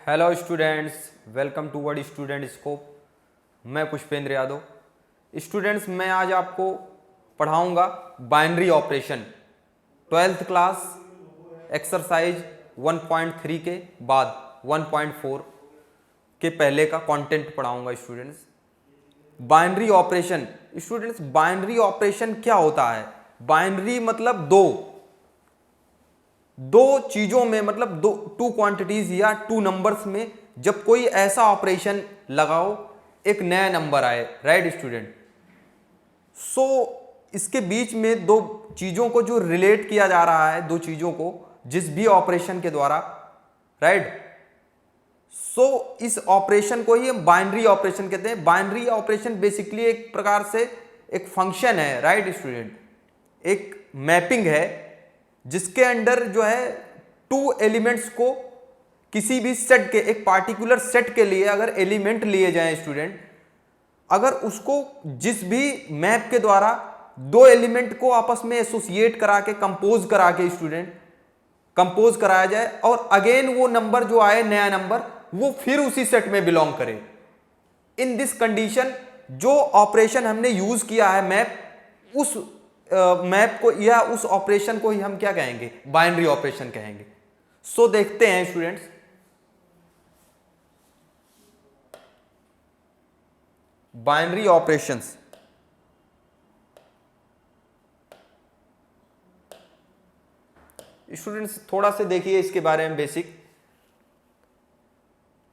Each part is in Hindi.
Hello students, welcome to word student scope. मैं पुष्पेंद्र यादव। स्टूडेंट्स, मैं आज आपको पढ़ाऊंगा binary operation 12th class exercise 1.3 के बाद 1.4 के पहले का कंटेंट पढ़ाऊंगा। Students, binary operation. Students, binary operation क्या होता है? बाइनरी मतलब दो चीजों में, मतलब टू क्वांटिटीज या टू नंबर्स में जब कोई ऐसा ऑपरेशन लगाओ एक नया नंबर आए। Right student. सो इसके बीच में दो चीजों को जो रिलेट किया जा रहा है, दो चीजों को जिस भी ऑपरेशन के द्वारा, राइट। सो इस ऑपरेशन को ही हम बाइनरी ऑपरेशन कहते हैं। बाइनरी ऑपरेशन बेसिकली एक प्रकार से एक फंक्शन है, राइट स्टूडेंट। एक मैपिंग है जिसके अंडर जो है टू एलिमेंट्स को किसी भी सेट के, एक पार्टिकुलर सेट के लिए अगर एलिमेंट लिए जाएं स्टूडेंट, अगर उसको जिस भी मैप के द्वारा दो एलिमेंट को आपस में एसोसिएट करा के, कंपोज करा के स्टूडेंट कंपोज कराया जाए और अगेन वो नंबर जो आए, नया नंबर, वो फिर उसी सेट में बिलोंग करे। इन दिस कंडीशन जो ऑपरेशन हमने यूज किया है मैप, उस मैप को या उस ऑपरेशन को ही हम क्या कहेंगे? बाइनरी ऑपरेशन कहेंगे। सो देखते हैं स्टूडेंट्स, बाइनरी ऑपरेशंस। स्टूडेंट्स थोड़ा से देखिए इसके बारे में basic.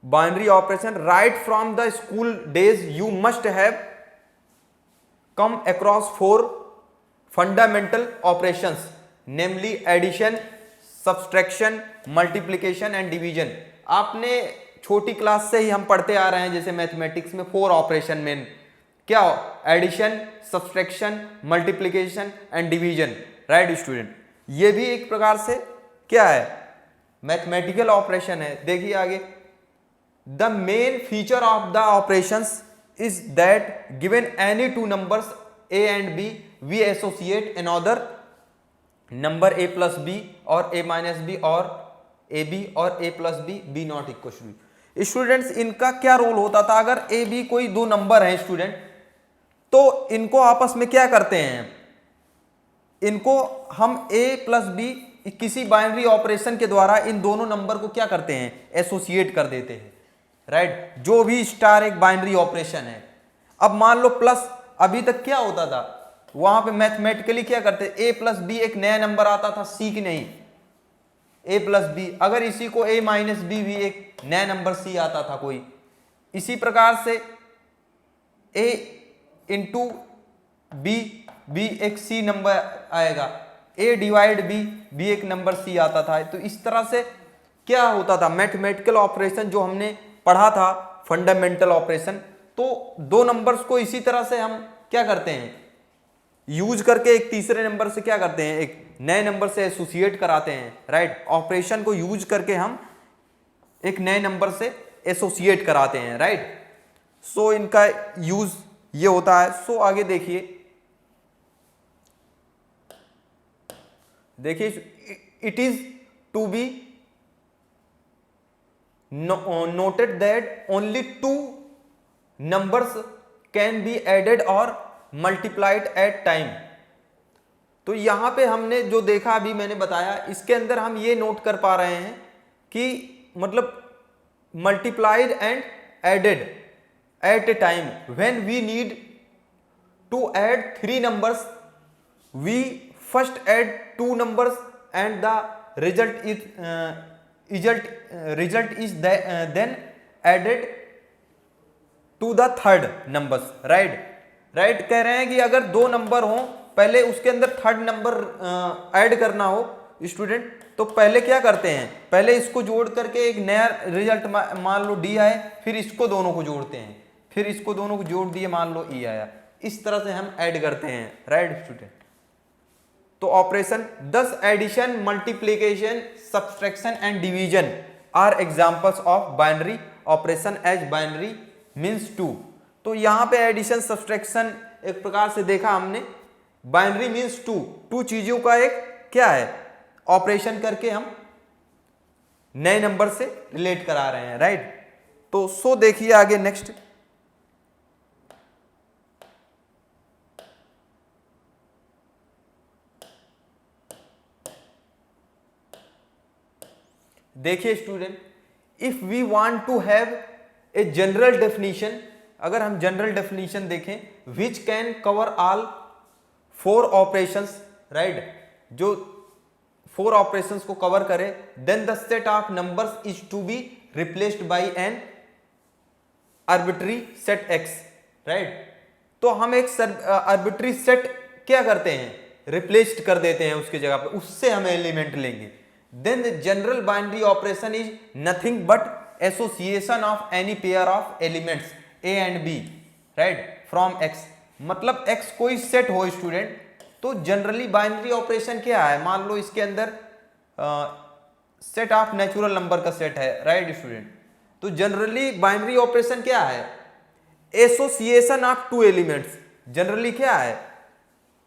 Binary operation, right from the school days you must have come across 4 fundamental operations, namely addition, subtraction, multiplication and division। आपने छोटी क्लास से ही हम पढ़ते आ रहे हैं, जैसे मैथमेटिक्स में 4 ऑपरेशन में क्या? Addition, subtraction, multiplication and division. Right student, ये भी एक प्रकार से क्या है? मैथमेटिकल ऑपरेशन है। देखिए आगे, the main feature of the operations is that given any two numbers a and b, we associate another number a plus b और a minus b और ab और a plus b, b not equal to b। Students, इनका क्या रोल होता था? अगर a b कोई दो नंबर हैं स्टूडेंट, तो इनको आपस में क्या करते हैं? इनको हम a प्लस b किसी बाइनरी ऑपरेशन के द्वारा इन दोनों नंबर को क्या करते हैं? एसोसिएट कर देते हैं। राइट, जो भी स्टार एक बाइनरी ऑपरेशन है। अब मान लो प्लस, अभी तक क्या होता था वहां पे मैथमेटिकली क्या करते? a प्लस बी एक नया नंबर आता था, c की नहीं, a प्लस बी। अगर इसी को a माइनस बी भी एक नया नंबर c आता था कोई। इसी प्रकार से a इंटू बी भी एक c नंबर आएगा, a डिवाइड बी एक नंबर c आता था। तो इस तरह से क्या होता था? मैथमेटिकल ऑपरेशन जो हमने पढ़ा था, फंडामेंटल ऑपरेशन, तो दो नंबर्स को इसी तरह से हम क्या करते हैं? यूज करके एक तीसरे नंबर से क्या करते हैं? एक नए नंबर से एसोसिएट कराते हैं। राइट, ऑपरेशन को यूज करके हम एक नए नंबर से एसोसिएट कराते हैं। राइट, सो इनका यूज ये होता है। सो आगे देखिए, it is to be noted that only two numbers can be added or multiplied at time। तो यहां पे हमने जो देखा, अभी मैंने बताया, इसके अंदर हम ये नोट कर पा रहे हैं कि मतलब multiplied and added at a time. When we need to add 3 numbers, we first add 2 numbers and the result is then added to the third numbers। Right कह रहे हैं कि अगर 2 नंबर हो, पहले उसके अंदर 3rd नंबर ऐड करना हो स्टूडेंट, तो पहले क्या करते हैं? पहले इसको जोड़ करके एक नया रिजल्ट, मान लो d आए, फिर इसको दोनों को जोड़ते हैं, फिर इसको दोनों को जोड़ दिए, मान लो e आया। इस तरह से हम ऐड करते हैं। राइट स्टूडेंट, तो ऑपरेशन, दस addition, multiplication, subtraction and division are examples of binary operation as binary means 2। तो यहां पे एडिशन, सब्सट्रैक्शन एक प्रकार से देखा हमने, बाइनरी मींस 2 चीजों का एक क्या है? ऑपरेशन करके हम नए नंबर से रिलेट करा रहे हैं, राइट। तो सो देखिए आगे नेक्स्ट, देखिए student, if we want to have a general definition, अगर हम जनरल डेफिनेशन देखें, which can cover all 4 operations, right, जो 4 ऑपरेशंस को कवर करे, then the set of numbers is to be replaced by an arbitrary set X, right. तो हम एक आर्बिट्री सेट क्या करते हैं, रिप्लेस्ड कर देते हैं उसकी जगह पे, उससे हम एलिमेंट लेंगे। Then the general binary operation is nothing but association of any pair of elements A and B, right, from X. मतलब एक्स कोई सेट हो स्टूडेंट, तो जनरली बाइनरी ऑपरेशन क्या है, मान लो इसके अंदर सेट ऑफ नेचुरल नंबर का सेट है, राइट स्टूडेंट। तो जनरली बाइनरी ऑपरेशन क्या है, एसोसिएशन ऑफ 2 एलिमेंट्स। जनरली क्या है,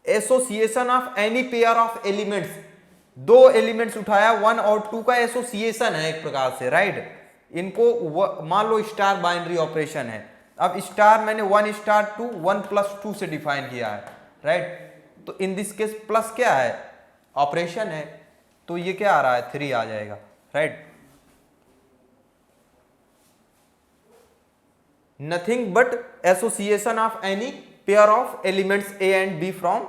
association of any pair of elements, 2 elements उठाया 1 और 2 का एसोसिएशन है एक प्रकार से, राइट। इनको मान लो स्टार बाइनरी ऑपरेशन है। अब स्टार मैंने 1 स्टार 2 1 प्लस 2 से डिफाइन किया है, राइट। तो इन दिस केस प्लस क्या है, ऑपरेशन है, तो ये क्या आ रहा है, 3 आ जाएगा, right. Nothing but association of any pair of elements A and B from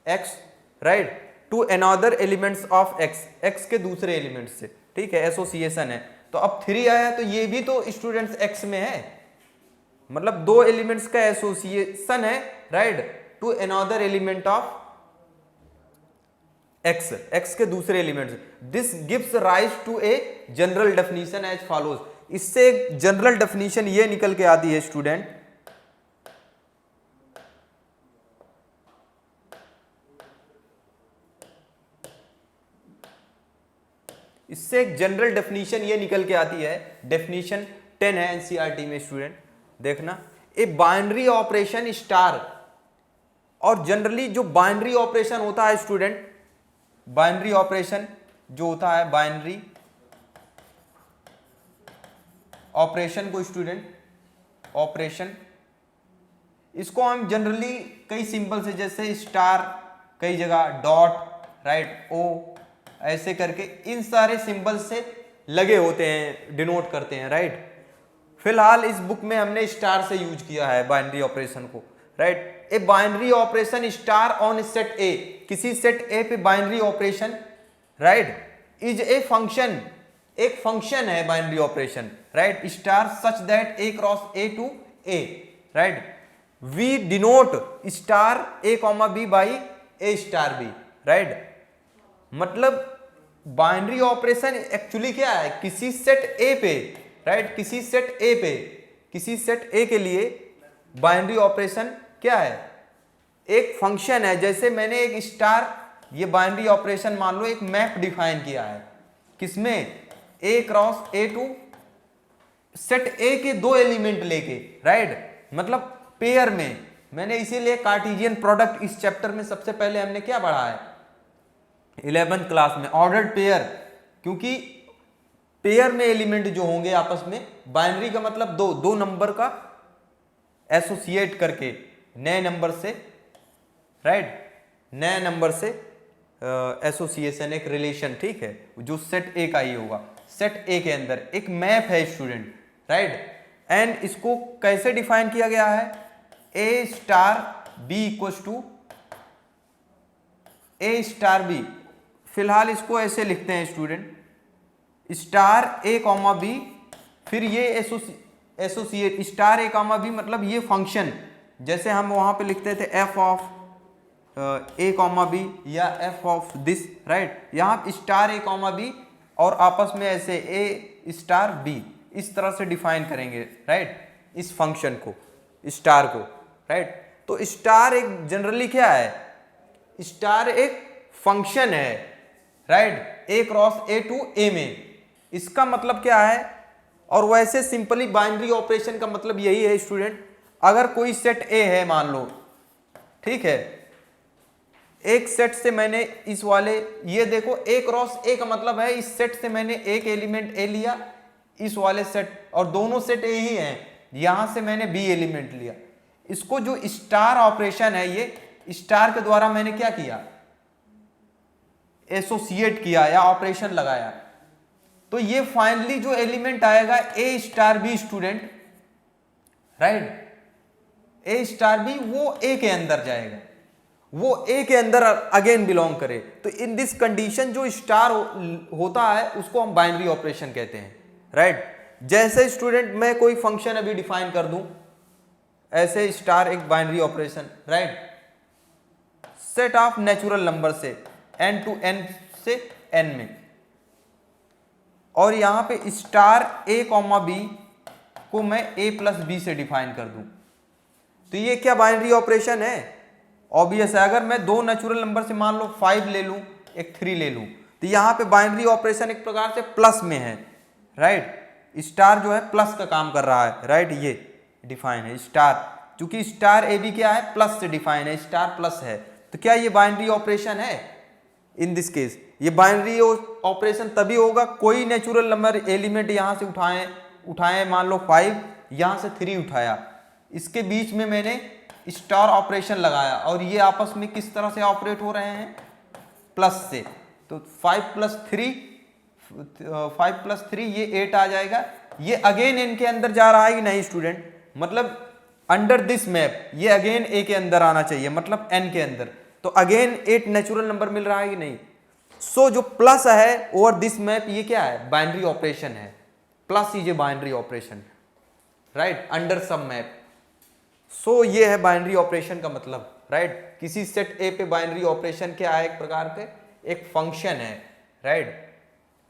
X, right, to another elements of X, X के दूसरे एलिमेंट्स से, ठीक है, एसोसिएशन है। तो अब 3 आया, तो ये भी तो स्टूडेंट्स एक्स में है, मतलब 2 एलिमेंट्स का एसोसिएशन है, right, to another element of X, X के दूसरे elements. This gives rise to a general definition as follows. इससे एक जनरल डेफिनेशन ये निकल के आती है स्टूडेंट, इससे एक जनरल डेफिनेशन ये निकल के आती है, डेफिनेशन 10 है एनसीईआरटी में स्टूडेंट, देखना। ए बाइनरी ऑपरेशन स्टार, और जनरली जो बाइनरी ऑपरेशन होता है स्टूडेंट, बाइनरी ऑपरेशन जो होता है, बाइनरी ऑपरेशन को स्टूडेंट, ऑपरेशन, इसको हम जनरली कई सिंबल से, जैसे स्टार, कई जगह डॉट, राइट, ओ, ऐसे करके इन सारे सिंबल से लगे होते हैं, डिनोट करते हैं, राइट। फिलहाल इस बुक में हमने स्टार से यूज किया है बाइनरी ऑपरेशन को, right. A binary operation star on set A, किसी सेट ए पे binary operation, right, is a function, एक फंक्शन है binary operation, right, star such that A cross A to A, right. We denote star A comma B by A star B, right. मतलब बाइनरी ऑपरेशन एक्चुअली क्या है, किसी सेट ए पे, राइट, किसी सेट ए पे, किसी सेट ए के लिए बाइनरी ऑपरेशन क्या है, एक फंक्शन है। जैसे मैंने एक स्टार, ये बाइनरी ऑपरेशन मान लो एक मैप डिफाइन किया है, किसमें, A cross A to set A के 2 एलिमेंट लेके, राइट, मतलब पेयर में। मैंने इसीलिए कार्टेशियन प्रोडक्ट इस चैप्टर में सबसे पहले हमने क्या पढ़ा है, 11th क्लास में, ऑर्डर्ड पेयर, क्योंकि पेयर में एलिमेंट जो होंगे आपस में, बाइनरी का मतलब 2 नंबर का एसोसिएट करके नए नंबर से, राइट, नए नंबर से एसोसिएशन, एक रिलेशन, ठीक है, जो सेट ए का ही होगा। सेट ए के अंदर एक मैप है स्टूडेंट, राइट, एंड इसको कैसे डिफाइन किया गया है, A star B equals to A star B. फिलहाल इसको ऐसे लिखते हैं student, star A comma B, फिर ये associate star A comma B, मतलब ये फंक्शन, जैसे हम वहां पे लिखते थे F of A comma B या एफ ऑफ दिस, राइट, यहाँ स्टार ए कॉमा बी और आपस में ऐसे ए स्टार बी, इस तरह से डिफाइन करेंगे, राइट, इस फंक्शन को, स्टार को, राइट। तो स्टार एक जनरली क्या है, स्टार एक फंक्शन है, right, A cross A to A में, इसका मतलब क्या है। और वैसे सिंपली बाइनरी ऑपरेशन का मतलब यही है स्टूडेंट, अगर कोई सेट ए है मान लो, ठीक है, एक सेट से मैंने इस वाले, ये देखो ए क्रॉस ए का मतलब है इस सेट से मैंने एक एलिमेंट ए लिया, इस वाले सेट, और दोनों सेट ए ही हैं, यहां से मैंने बी एलिमेंट लिया। इसको जो स्टार ऑपरेशन है, ये स्टार के द्वारा मैंने क्या किया, एसोसिएट किया या ऑपरेशन लगाया। तो ये फाइनली जो एलिमेंट आएगा ए स्टार बी स्टूडेंट, राइट, ए स्टार बी वो ए के अंदर जाएगा, वो ए के अंदर अगेन बिलोंग करे। तो इन दिस कंडीशन जो स्टार होता है उसको हम बाइनरी ऑपरेशन कहते हैं, राइट। जैसे स्टूडेंट मैं कोई फंक्शन अभी डिफाइन कर दूं, ऐसे स्टार एक binary operation, right, set of natural number से n टू n से n में, और यहां पे स्टार a कॉमा बी को मैं a प्लस बी से डिफाइन कर दूं, तो ये क्या बाइनरी ऑपरेशन है, ऑब्वियस है। अगर मैं दो नेचुरल नंबर से मान लो 5 ले लूं, एक 3 ले लूं, तो यहां पे बाइनरी ऑपरेशन एक प्रकार से प्लस में है, राइट, स्टार जो है प्लस का काम कर रहा है, राइट, ये डिफाइन है स्टार, चूंकि स्टार ए बी क्या है, प्लस से डिफाइन है, स्टार प्लस है, तो क्या ये बाइनरी ऑपरेशन है। इन दिस केस ये बाइनरी ऑपरेशन तभी होगा, कोई नेचुरल नंबर एलिमेंट यहां से उठाएं मान लो 5, यहां से 3 उठाया, इसके बीच में मैंने स्टार ऑपरेशन लगाया, और ये आपस में किस तरह से ऑपरेट हो रहे हैं, प्लस से। तो 5 प्लस 3 ये 8 आ जाएगा, ये अगेन इनके अंदर जा रहा है कि नहीं स्टूडेंट, मतलब अंडर दिस मैप ये अगेन ए के अंदर आना चाहिए, मतलब एन के अंदर, तो अगेन 8 नेचुरल नंबर मिल रहा है कि नहीं। सो जो प्लस है ओवर दिस मैप, ये क्या है, बाइनरी ऑपरेशन है, plus is a binary operation, right, under some map. So ये है बाइनरी ऑपरेशन का मतलब, राइट, किसी सेट ए पे बाइनरी ऑपरेशन क्या है, एक प्रकार के एक फंक्शन है, right,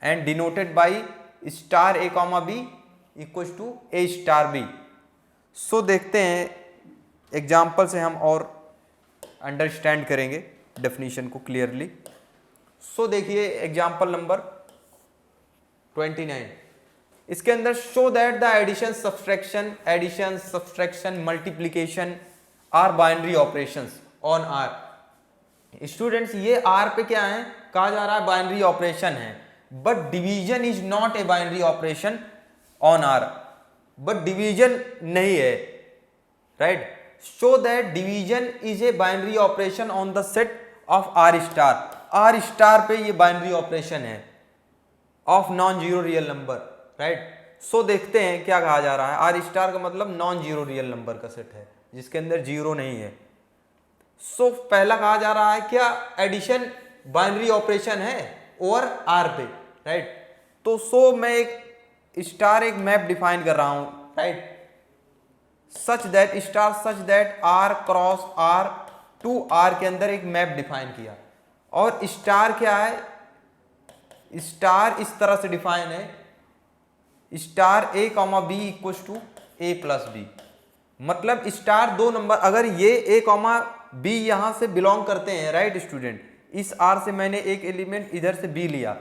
and denoted by star A comma B equal to A star B. So देखते हैं एग्जाम्पल से हम और अंडरस्टैंड करेंगे डेफिनेशन को क्लियरली। सो देखिए एग्जाम्पल नंबर 29, इसके अंदर show that the addition subtraction multiplication are binary operations on R. Students ये आर पे क्या है, कहा जा रहा है बाइनरी ऑपरेशन है, but division is not a binary operation on R, but division नहीं है, right. Show that division is a binary operation on the set of R star पे ये बाइनरी ऑपरेशन है of non zero real number, right. So देखते हैं क्या कहा जा रहा है, आर स्टार का मतलब नॉन जीरो रियल नंबर का सेट है जिसके अंदर जीरो नहीं है। सो पहला कहा जा रहा है क्या, एडिशन बाइनरी ऑपरेशन है ओवर आर पे, राइट। तो सो मैं एक स्टार एक मैप डिफाइन कर रहा हूं, right, such that R cross R to R के अंदर एक मैप डिफाइन किया, और स्टार क्या है, स्टार इस तरह से डिफाइन है, star A comma B equal to A plus B, मतलब स्टार दो नंबर, अगर ये ए कॉमा बी यहां से बिलोंग करते हैं, राइट स्टूडेंट, इस आर से मैंने एक एलिमेंट इधर से बी लिया,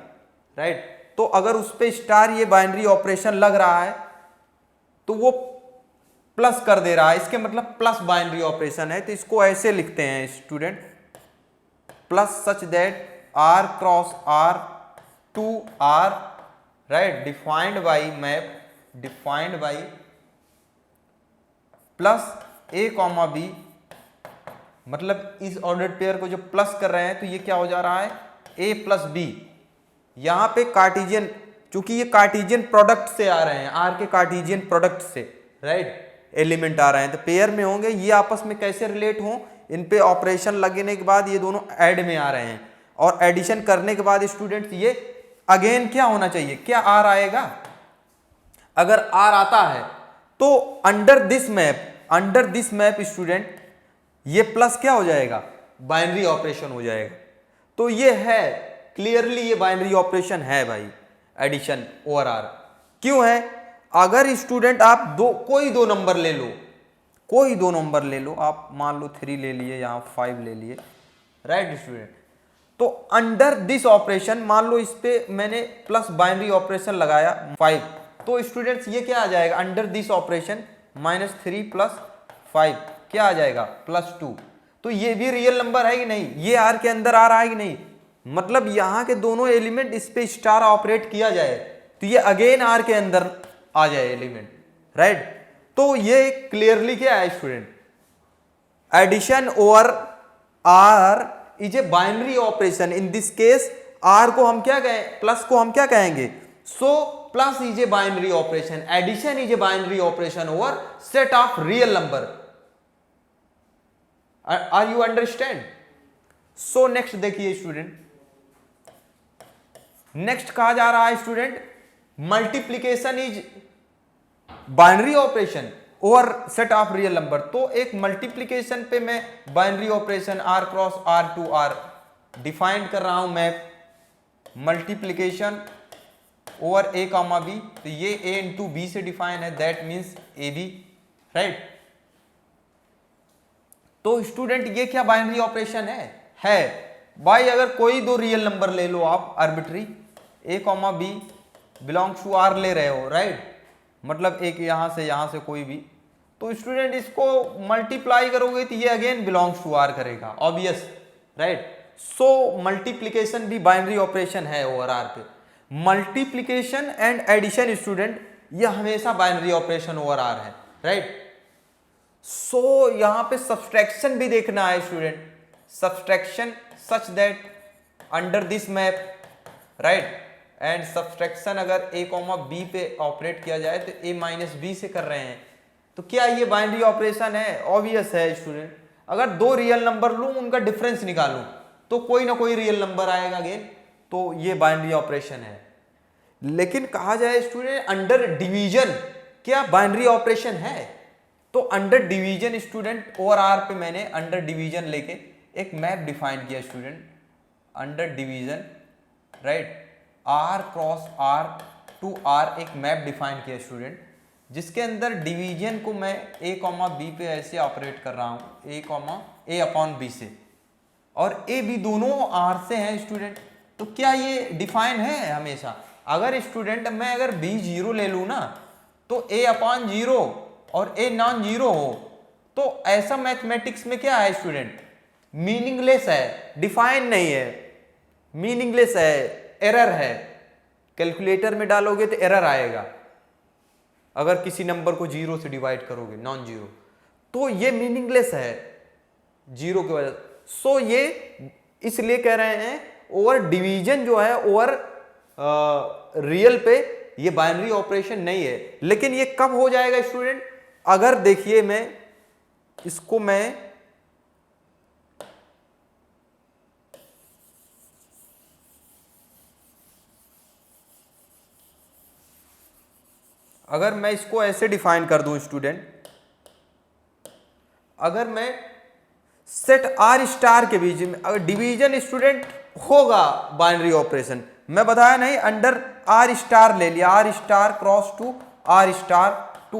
राइट, तो अगर उस पे स्टार ये बाइनरी ऑपरेशन लग रहा है तो वो प्लस कर दे रहा है, इसके मतलब प्लस बाइनरी ऑपरेशन है। तो इसको ऐसे लिखते हैं student, plus such that R cross R to R, right, defined by map, defined by plus A comma B, मतलब इस ऑर्डर्ड पेयर को जो प्लस कर रहे हैं तो ये क्या हो जा रहा है, ए प्लस बी। यहां पे कार्टेशियन, चूंकि ये कार्टेशियन प्रोडक्ट से आ रहे हैं, आर के कार्टेशियन प्रोडक्ट से, राइट, एलिमेंट आ रहे हैं, तो पेयर में होंगे, ये आपस में कैसे रिलेट हों, इन पे ऑपरेशन लगने के बाद ये दोनों ऐड में आ रहे हैं, और एडिशन करने के बाद स्टूडेंट्स ये अगेन क्या होना चाहिए, क्या आर आएगा, अगर आर आता है तो अंडर दिस मैप स्टूडेंट ये प्लस क्या हो जाएगा, बाइनरी ऑपरेशन हो जाएगा। तो ये है क्लियरली, ये बाइनरी ऑपरेशन है भाई, एडिशन ओवर आर। क्यों है, अगर स्टूडेंट आप कोई दो नंबर ले लो, आप मान लो 3 ले लिए, यहां 5 ले लिए, राइट स्टूडेंट, तो अंडर दिस ऑपरेशन मान लो इस पे मैंने प्लस बाइनरी ऑपरेशन लगाया 5, तो स्टूडेंट्स ये क्या आ जाएगा, अंडर दिस ऑपरेशन -3 + 5 क्या आ जाएगा, +2। तो ये भी रियल नंबर है कि नहीं, ये आर के अंदर आ रहा है कि नहीं, मतलब यहां के दोनों एलिमेंट इस पे स्टार ऑपरेट किया जाए तो ये अगेन आर के अंदर आ जाए एलिमेंट, राइट। तो ये क्लियरली क्या है student, addition over R is a binary operation. In this case R को हम क्या कहें, प्लस को हम क्या कहेंगे, so plus is a binary operation, addition is a binary operation over set of real number. Are you understand? So next देखिए स्टूडेंट, नेक्स्ट कहा जा रहा है student, multiplication is binary operation over set of real number. तो एक मल्टीप्लीकेशन पे मैं binary operation are cross R to R define कर रहा हूं मैं, multiplication over A comma B, तो ये ए इंटू बी से डिफाइन है, that means A B, right. तो स्टूडेंट ये क्या बाइनरी ऑपरेशन है भाई, अगर कोई दो रियल नंबर ले लो आप arbitrary, A comma B belongs to R ले रहे हो, राइट, मतलब एक यहां से कोई भी, तो स्टूडेंट इसको मल्टीप्लाई करोगे तो ये अगेन बिलोंग्स टू आर करेगा, ऑब्वियस, राइट। सो मल्टीप्लीकेशन भी बाइनरी ऑपरेशन है ओवर आर पे। मल्टीप्लीकेशन एंड एडिशन स्टूडेंट ये हमेशा बाइनरी ऑपरेशन ओवर आर है, राइट। सो यहां पे सब्सट्रैक्शन भी देखना है student, subtraction such that under this map, right, and subtraction अगर a कॉमा बी पे ऑपरेट किया जाए तो a माइनस बी से कर रहे हैं, तो क्या ये बाइनरी ऑपरेशन है? ऑब्वियस है स्टूडेंट। अगर दो रियल नंबर लूं उनका डिफरेंस निकालूं तो कोई ना कोई रियल नंबर आएगा अगेन, तो ये बाइनरी ऑपरेशन है। लेकिन कहा जाए स्टूडेंट अंडर डिवीजन क्या बाइनरी ऑपरेशन है? तो under division student over R पे मैंने अंडर डिवीजन लेके एक मैप डिफाइन किया student, under division, right, R cross R to R एक मैप डिफाइन किया स्टूडेंट, जिसके अंदर डिवीजन को मैं ए कॉमा बी पे ऐसे ऑपरेट कर रहा हूं, ए कॉमा ए अपॉन बी से, और ए बी दोनों आर से हैं स्टूडेंट। तो क्या ये डिफाइन है हमेशा? अगर स्टूडेंट मैं अगर बी जीरो ले लूँ ना तो ए अपॉन जीरो और ए नॉन जीरो हो, तो ऐसा मैथमेटिक्स में क्या है स्टूडेंट, मीनिंगलेस है, डिफाइन नहीं है, मीनिंगलेस है, एरर है। कैलकुलेटर में डालोगे तो एरर आएगा अगर किसी नंबर को जीरो से डिवाइड करोगे, नॉन जीरो, तो ये मीनिंगलेस है जीरो की वजह। सो ये इसलिए कह रहे हैं ओवर डिवीजन जो है ओवर रियल पे ये बाइनरी ऑपरेशन नहीं है। लेकिन ये कब हो जाएगा स्टूडेंट? अगर देखिए मैं इसको अगर मैं इसको ऐसे डिफाइन कर दूं स्टूडेंट, अगर मैं सेट आर स्टार के बीच में अगर डिवीजन स्टूडेंट होगा बाइनरी ऑपरेशन, मैं बताया नहीं, अंडर आर स्टार ले लिया, R star cross to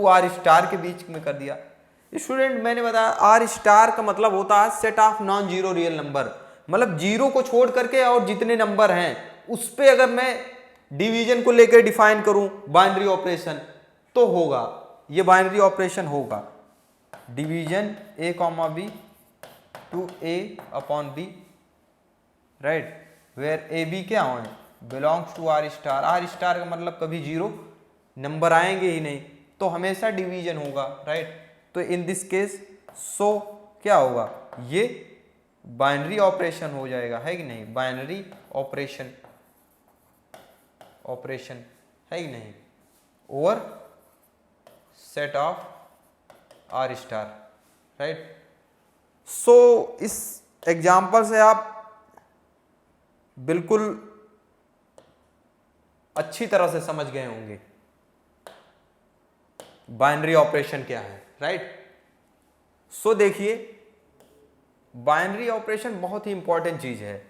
R star के बीच में कर दिया स्टूडेंट। मैंने बताया आर स्टार का मतलब होता है set of non zero real number, मतलब जीरो को छोड़ करके और जितने नंबर हैं उस पे अगर मैं डिवीजन को लेकर डिफाइन करूं बाइनरी ऑपरेशन तो होगा, ये बाइनरी ऑपरेशन होगा, division A comma B to A upon B, right, where A B क्या हो, बिलोंग्स टू आर स्टार का मतलब कभी जीरो नंबर आएंगे ही नहीं, तो हमेशा डिवीजन होगा, राइट। तो इन दिस केस सो क्या होगा, ये बाइनरी ऑपरेशन हो जाएगा, है कि नहीं, बाइनरी ऑपरेशन है कि नहीं, over set of R star, right. So इस एग्जाम्पल से आप बिल्कुल अच्छी तरह से समझ गए होंगे बाइनरी ऑपरेशन क्या है, राइट। सो देखिए बाइनरी ऑपरेशन बहुत ही इंपॉर्टेंट चीज है,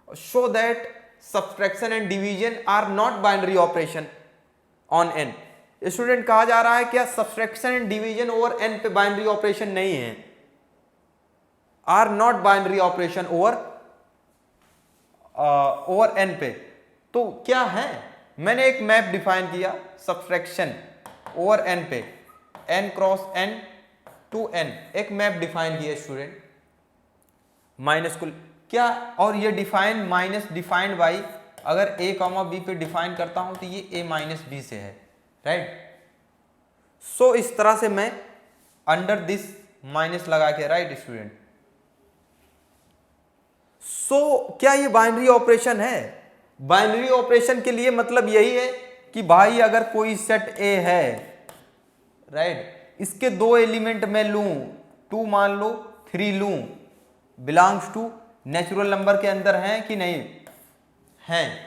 show that subtraction and division are not binary operation on N. Student कहा जा रहा है क्या subtraction and division over N पे बाइनरी ऑपरेशन नहीं है, are not binary operation over N पे, तो क्या है? मैंने एक मैप डिफाइन किया सब्सट्रैक्शन ओवर एन पे, N cross N to N, एक मैप डिफाइन किया स्टूडेंट, माइनस को क्या, और ये डिफाइन माइनस डिफाइंड बाई, अगर a कॉमा बी पे डिफाइन करता हूं तो ये a माइनस बी से है, राइट। सो इस तरह से मैं अंडर दिस माइनस लगा के, राइट स्टूडेंट। सो क्या ये बाइनरी ऑपरेशन है? बाइनरी ऑपरेशन के लिए मतलब यही है कि भाई अगर कोई सेट ए है, राइट, इसके दो एलिमेंट मैं लूं, 2 मान लो 3 लूं, बिलोंग्स टू नेचुरल नंबर के अंदर हैं कि नहीं हैं,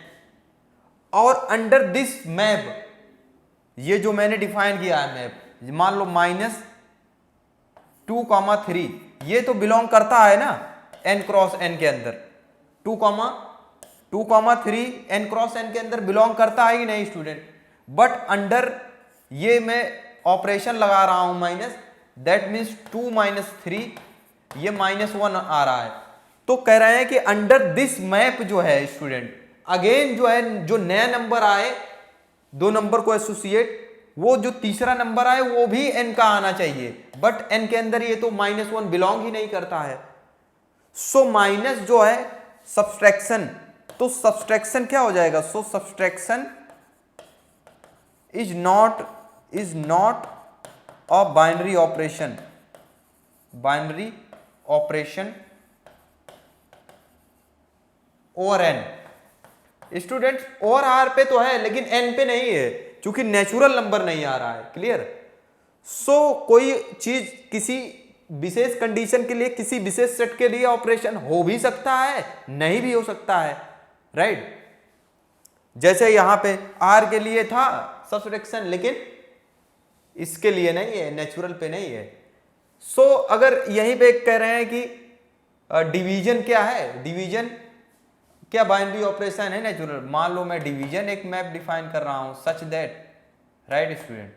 और अंडर दिस मैप, ये जो मैंने डिफाइन किया है मैप, मान लो -2,3, ये तो बिलोंग करता है ना n क्रॉस n के अंदर, 2,3 n क्रॉस n के अंदर बिलोंग करता है कि नहीं स्टूडेंट। बट अंडर ये मैं ऑपरेशन लगा रहा हूं माइनस, दैट मीन्स 2 - 3, ये -1 आ रहा है। तो कह रहे हैं कि अंडर दिस मैप जो है स्टूडेंट, अगेन जो है, जो नया नंबर आए, दो नंबर को एसोसिएट, वो जो तीसरा नंबर आए वो भी n का आना चाहिए, बट n के अंदर ये तो -1 बिलोंग ही नहीं करता है। सो माइनस जो है सब्सट्रैक्शन, तो सब्सट्रैक्शन क्या हो जाएगा? So subtraction is not a binary operation, binary operation over n। Students over r पे तो है लेकिन n पे नहीं है, क्योंकि नेचुरल नंबर नहीं आ रहा है, क्लियर। सो कोई चीज किसी विशेष कंडीशन के लिए, किसी विशेष सेट के लिए ऑपरेशन हो भी सकता है, नहीं भी हो सकता है, राइट। जैसे यहां पे r के लिए था सब्सट्रैक्शन, लेकिन इसके लिए नहीं है, नेचुरल पे नहीं है। सो अगर यहीं पे कह रहे हैं कि डिवीजन क्या है, डिवीजन क्या बाइनरी ऑपरेशन है नेचुरल, मान लो मैं डिवीजन एक मैप डिफाइन कर रहा हूं सच दैट, राइट स्टूडेंट,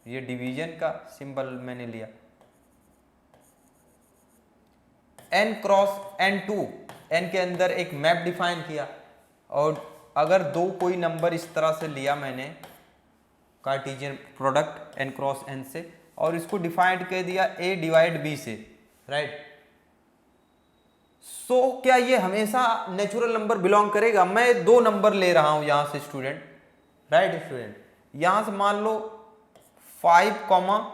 ये डिवीजन का सिंबल मैंने लिया, n क्रॉस n2, n के अंदर एक मैप डिफाइन किया, और अगर दो कोई नंबर इस तरह से लिया मैंने Cartesian product n cross n से, और इसको डिफाइन कर दिया a डिवाइड b से, राइट। सो क्या ये हमेशा नेचुरल नंबर बिलोंग करेगा? मैं दो नंबर ले रहा हूं यहां से स्टूडेंट, राइट स्टूडेंट, यहां से मान लो 5,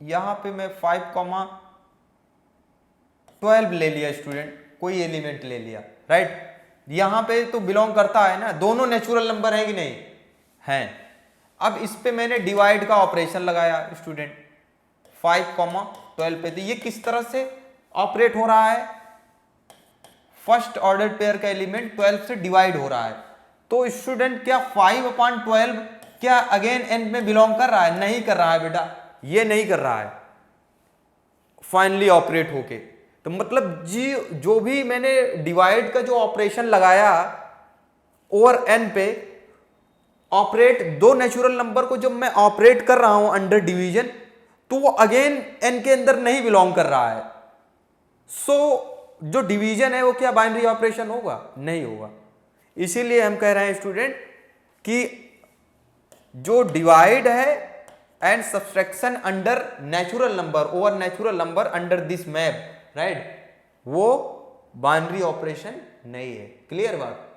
यहां पे मैं 5,12 ले लिया स्टूडेंट, कोई एलिमेंट ले लिया, राइट। यहां पे तो बिलोंग करता है ना, दोनों नेचुरल नंबर है कि नहीं हैं। अब इस पे मैंने डिवाइड का ऑपरेशन लगाया स्टूडेंट 5,12 पे, तो ये किस तरह से ऑपरेट हो रहा है? फर्स्ट ऑर्डर पेयर का एलिमेंट 12 से डिवाइड हो रहा है। तो स्टूडेंट क्या 5/12 क्या अगेन n में बिलोंग कर रहा है? नहीं कर रहा है बेटा, ये नहीं कर रहा है फाइनली ऑपरेट होके। तो मतलब जी जो भी मैंने डिवाइड का जो ऑपरेशन लगाया ओवर n पे, ऑपरेट दो नेचुरल नंबर को जब मैं ऑपरेट कर रहा हूं अंडर डिवीजन, तो वो अगेन n के अंदर नहीं बिलोंग कर रहा है। सो जो डिवीजन है वो क्या बाइनरी ऑपरेशन होगा? नहीं होगा। इसीलिए हम कह रहे हैं स्टूडेंट कि जो डिवाइड है and subtraction under natural number, over natural number under this map, right, वो बाइनरी ऑपरेशन नहीं है। क्लियर बात?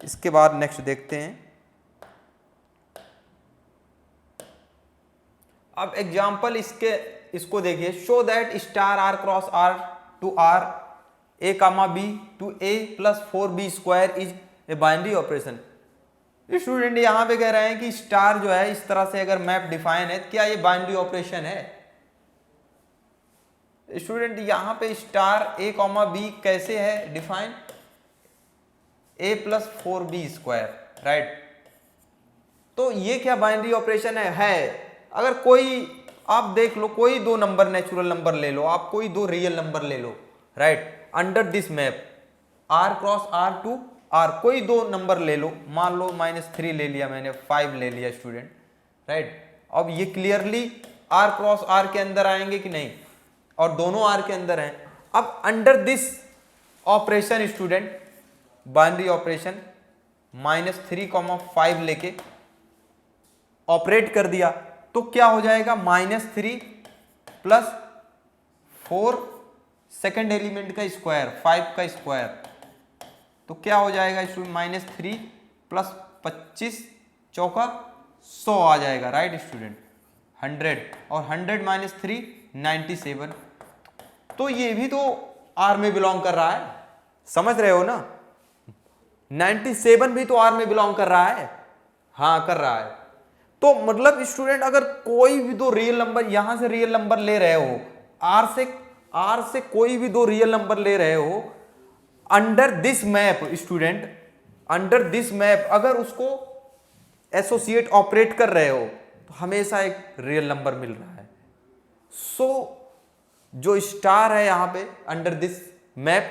इसके बाद नेक्स्ट देखते हैं। अब एग्जाम्पल इसको देखिए, show that star r cross r to r a comma b to a plus 4b² is a binary operation. Student यहां पे कह रहे हैं कि स्टार जो है इस तरह से अगर मैप डिफाइन है, क्या ये बाइनरी ऑपरेशन है? स्टूडेंट यहां पे स्टार a कॉमा b कैसे है define? a plus 4b², right. तो ये क्या बाइनरी ऑपरेशन है? अगर कोई आप देख लो, कोई दो नंबर नेचुरल नंबर ले लो, आप कोई दो रियल नंबर ले लो, right, under this map r cross r to r, कोई दो नंबर ले लो, मान लो -3 ले लिया मैंने, 5 ले लिया स्टूडेंट, राइट। अब ये क्लियरली r क्रॉस r के अंदर आएंगे कि नहीं? और दोनों r के अंदर हैं। अब under this operation student, binary operation, -3,5 लेके ऑपरेट कर दिया, तो क्या हो जाएगा? -3 प्लस 4 सेकेंड एलिमेंट का स्क्वायर 5 का स्क्वायर, तो क्या हो जाएगा स्टूडेंट -3 प्लस 25 चौका 100 आ जाएगा, राइट स्टूडेंट 100, और 100 माइनस 3 97, तो ये भी तो आर में बिलोंग कर रहा है, समझ रहे हो ना, 97 भी तो आर में बिलोंग कर रहा है, हाँ कर रहा है। तो मतलब स्टूडेंट अगर कोई भी दो रियल नंबर यहां से रियल नंबर ले रहे हो, आर से कोई भी दो रियल नंबर ले रहे हो, under this map student, under this map अगर उसको एसोसिएट ऑपरेट कर रहे हो तो हमेशा एक रियल नंबर मिल रहा है। सो जो स्टार है यहां पे अंडर दिस मैप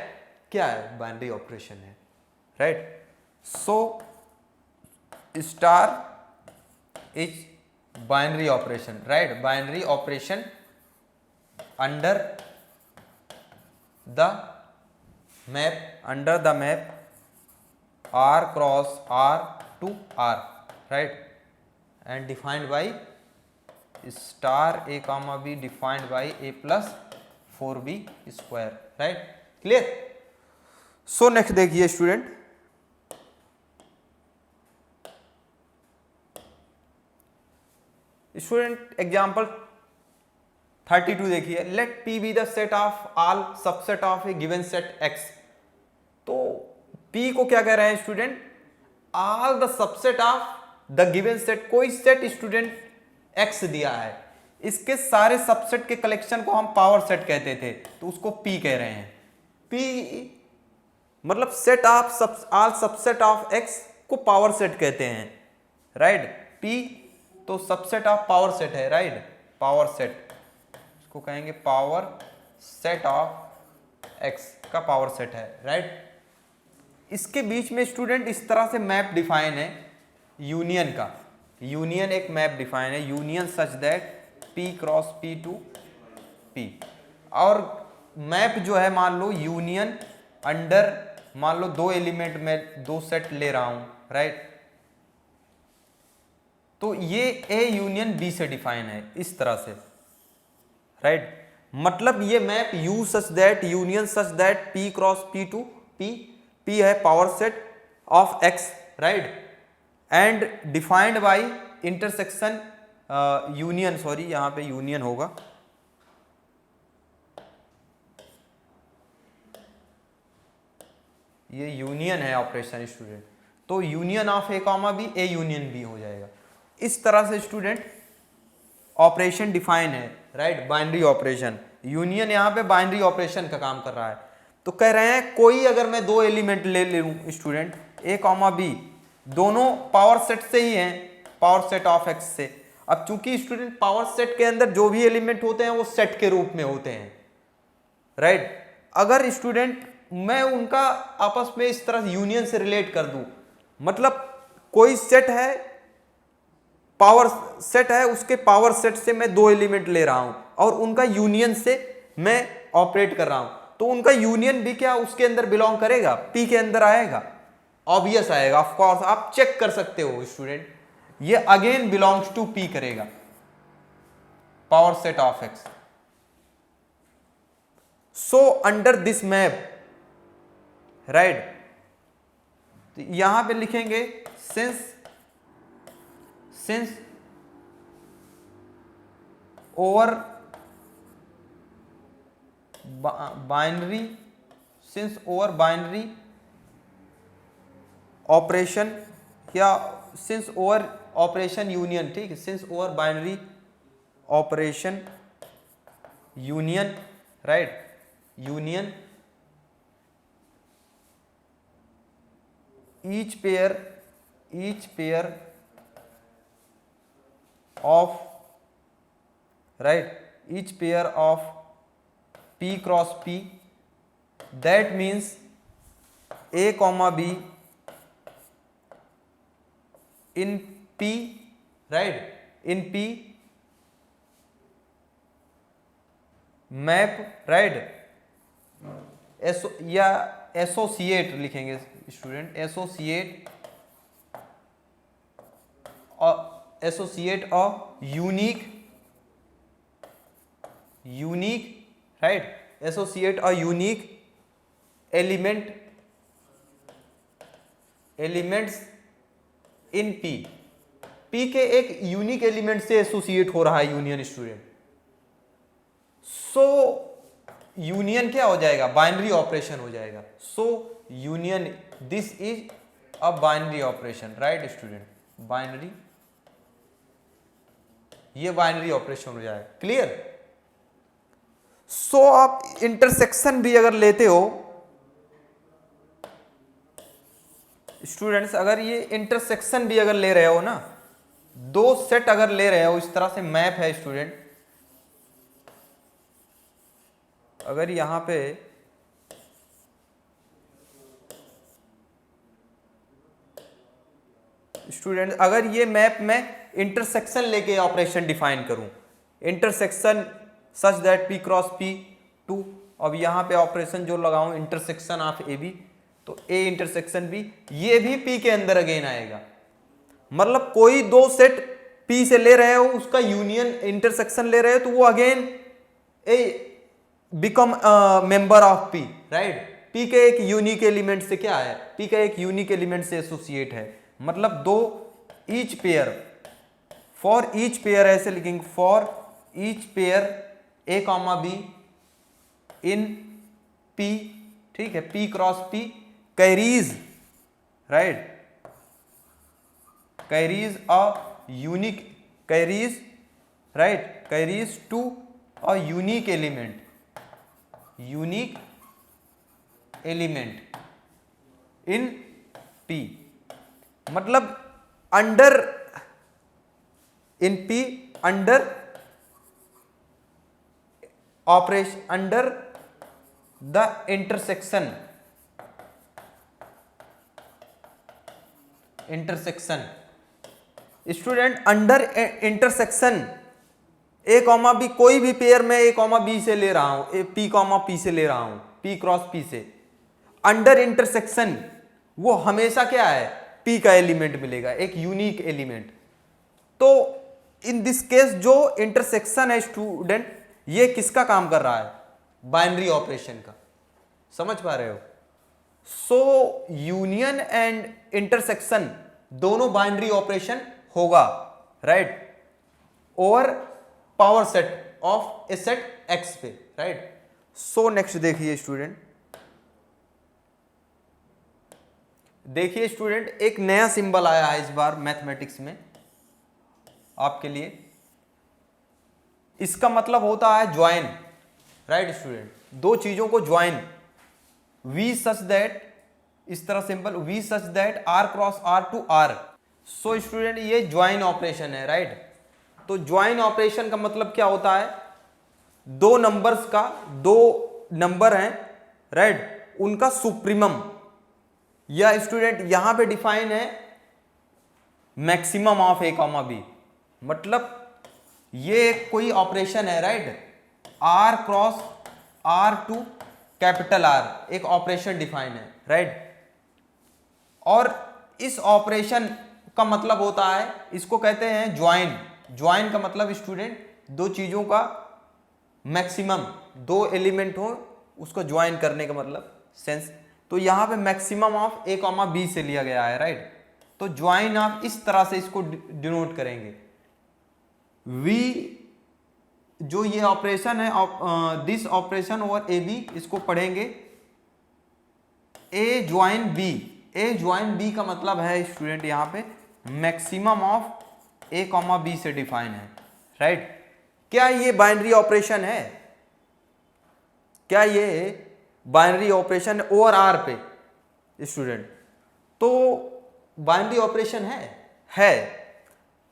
क्या है, बाइनरी ऑपरेशन है, right. So star is binary operation, right, binary operation under the map R cross R to R, right, and defined by star A comma B defined by A plus 4B square, right, clear। so next देखिए स्टूडेंट, एग्जाम्पल 32 देखिए, let P be the set of all subset of a given set X। तो P को क्या कह रहे हैं student, all the subset of the given set, कोई सेट स्टूडेंट X दिया है, इसके सारे सबसेट के कलेक्शन को हम पावर सेट कहते थे, तो उसको P कह रहे हैं। P मतलब set of all subset of X को पावर सेट कहते हैं, राइट। P तो सबसेट ऑफ पावर सेट है, राइट, पावर सेट, इसको कहेंगे पावर सेट ऑफ X का पावर सेट है, राइट। इसके बीच में स्टूडेंट इस तरह से मैप डिफाइन है यूनियन का, यूनियन एक मैप डिफाइन है, union such that P cross P to P, और मैप जो है मान लो यूनियन अंडर, मान लो दो एलिमेंट में दो सेट ले रहा हूं, राइट, तो ये A यूनियन B से डिफाइन है इस तरह से, राइट, मतलब ये map U such that union such that P cross P to P, P है power set of X, right, and defined by intersection union, sorry यहां पे यूनियन होगा, ये यूनियन है ऑपरेशन स्टूडेंट, तो union of A comma B, A union B हो जाएगा। इस तरह से स्टूडेंट ऑपरेशन डिफाइन है, राइट, बाइनरी ऑपरेशन, यूनियन यहां पे बाइनरी ऑपरेशन का काम कर रहा है। तो कह रहे हैं कोई अगर मैं दो एलिमेंट ले लूं स्टूडेंट, ए कॉमा बी, दोनों पावर सेट से ही हैं, पावर सेट ऑफ X से। अब चूंकि स्टूडेंट पावर सेट के अंदर जो भी एलिमेंट होते हैं वो सेट के रूप में होते हैं, राइट। अगर स्टूडेंट मैं उनका आपस में इस तरह यूनियन से रिलेट कर दूं, मतलब कोई सेट है, पावर सेट है, उसके पावर सेट से मैं दो एलिमेंट ले रहा हूं और उनका यूनियन से मैं ऑपरेट कर रहा हूं, तो उनका यूनियन भी क्या उसके अंदर बिलोंग करेगा, P के अंदर आएगा, ऑब्वियस आएगा, ऑफ कोर्स आप चेक कर सकते हो स्टूडेंट, ये अगेन बिलोंग्स टू P करेगा, power set of X। So under this map, right, तो यहां पे लिखेंगे since over binary, since over binary operation या सिंस ओवर ऑपरेशन यूनियन, ठीक है, since over binary operation union, right, union each pair of, right, each pair of P cross P, that means A comma B in P, right, in P map, right, या एसोसिएट लिखेंगे student, associate of unique unique, right, associate a unique elements in P. P के एक यूनिक एलिमेंट से एसोसिएट हो रहा है यूनियन स्टूडेंट। सो यूनियन क्या हो जाएगा, बाइनरी ऑपरेशन हो जाएगा। सो union, this is a binary operation, right student, binary, ये बाइनरी ऑपरेशन हो जाएगा। क्लियर। सो आप इंटरसेक्शन भी अगर लेते हो स्टूडेंट्स, अगर ये इंटरसेक्शन भी अगर ले रहे हो ना, दो सेट अगर ले रहे हो, इस तरह से मैप है स्टूडेंट, अगर यहां पे स्टूडेंट, अगर ये मैप में इंटरसेक्शन लेके ऑपरेशन डिफाइन करूं, intersection such that P cross P to, अब यहां पे ऑपरेशन जो लगाऊं इंटरसेक्शन ऑफ ए बी, तो ए इंटरसेक्शन बी, ये भी पी के अंदर अगेन आएगा। मतलब कोई दो सेट पी से ले रहे हो, उसका यूनियन इंटरसेक्शन ले रहे हो, तो वो again A become member of P, right. P के एक यूनिक एलिमेंट से क्या है, पी का एक यूनिक एलिमेंट से एसोसिएट है। मतलब to each pair, for each pair ऐसे लिखेंगे, for each pair A comma B in P, ठीक है, P cross P carries, right, carries a unique, carries, right, carries to a unique element, unique element in P. मतलब under, in P, under operation, under the intersection, intersection student, under intersection A comma B, कोई भी पेयर में ए कॉमा बी से ले रहा हूं, पी कॉमा पी से ले रहा हूं, पी क्रॉस पी से, अंडर इंटरसेक्शन वो हमेशा क्या है, पी का एलिमेंट मिलेगा, एक यूनिक एलिमेंट। तो इन दिस केस जो इंटरसेक्शन है स्टूडेंट, ये किसका काम कर रहा है, बाइनरी ऑपरेशन का, समझ पा रहे हो। सो यूनियन एंड इंटरसेक्शन दोनों बाइनरी ऑपरेशन होगा, right, over power set of A set x पे, राइट। सो नेक्स्ट देखिए स्टूडेंट, देखिए स्टूडेंट, एक नया सिंबल आया है इस बार मैथमेटिक्स में आपके लिए, इसका मतलब होता है ज्वाइन, राइट स्टूडेंट, दो चीजों को ज्वाइन, वी सच दैट, इस तरह simple, V such that R cross R to R. So student ये ज्वाइन ऑपरेशन है, राइट। तो ज्वाइन ऑपरेशन का मतलब क्या होता है, दो नंबर्स का, दो नंबर हैं, राइट, उनका सुप्रीमम, या स्टूडेंट यहां पे डिफाइन है maximum of A comma B. मतलब ये कोई ऑपरेशन है, right, R cross R to capital R, एक ऑपरेशन डिफाइन है, राइट। और इस ऑपरेशन का मतलब होता है, इसको कहते हैं ज्वाइन। ज्वाइन का मतलब स्टूडेंट दो चीजों का मैक्सिमम, दो एलिमेंट हो उसको ज्वाइन करने का मतलब सेंस। तो यहां पे maximum of A comma B से लिया गया है, राइट। तो ज्वाइन आप इस तरह से इसको डिनोट करेंगे, वी जो ये ऑपरेशन है, this operation over A B, इसको पढ़ेंगे A join B. A join B का मतलब है स्टूडेंट यहां पे maximum of A comma B से डिफाइन है, राइट। क्या ये बाइनरी ऑपरेशन है, क्या ये बाइनरी ऑपरेशन ओवर आर पे स्टूडेंट, तो बाइनरी ऑपरेशन है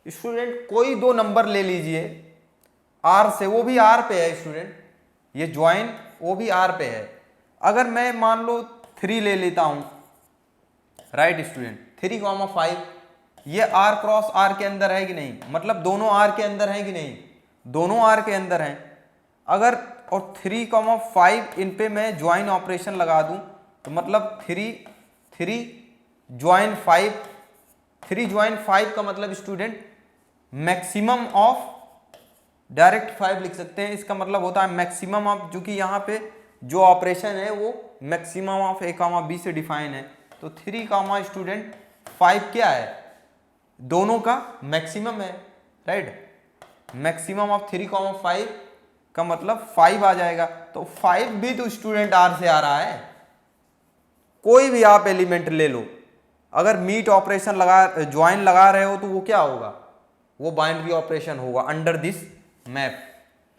स्टूडेंट। कोई दो नंबर ले लीजिए आर से, वो भी आर पे है स्टूडेंट, ये ज्वाइन वो भी आर पे है। अगर मैं मान लो 3 ले लेता हूं, राइट स्टूडेंट, 3,5, ये आर क्रॉस आर के अंदर है कि नहीं, मतलब दोनों आर के अंदर है कि नहीं, दोनों आर के अंदर हैं। अगर और 3,5 इन पे मैं ज्वाइन ऑपरेशन लगा दूं, तो मतलब 3 ज्वाइन 5, 3 ज्वाइन 5 का मतलब स्टूडेंट मैक्सिमम ऑफ डायरेक्ट 5 लिख सकते हैं। इसका मतलब होता है मैक्सिमम ऑफ, जो कि यहाँ पे जो ऑपरेशन है वो maximum of A comma B से डिफाइन है। तो 3 कामा स्टूडेंट 5 क्या है, दोनों का मैक्सिमम है, राइट। मैक्सिमम ऑफ 3 कामा 5 का मतलब 5 आ जाएगा। तो 5 भी तो स्टूडेंट आर से आ रहा है। कोई भी आप एलिमेंट ले लो, अगर मीट ऑपरेशन लगा, ज्वाइन लगा रहे हो तो वो क्या होगा, वो बाइनरी ऑपरेशन होगा अंडर दिस मैप,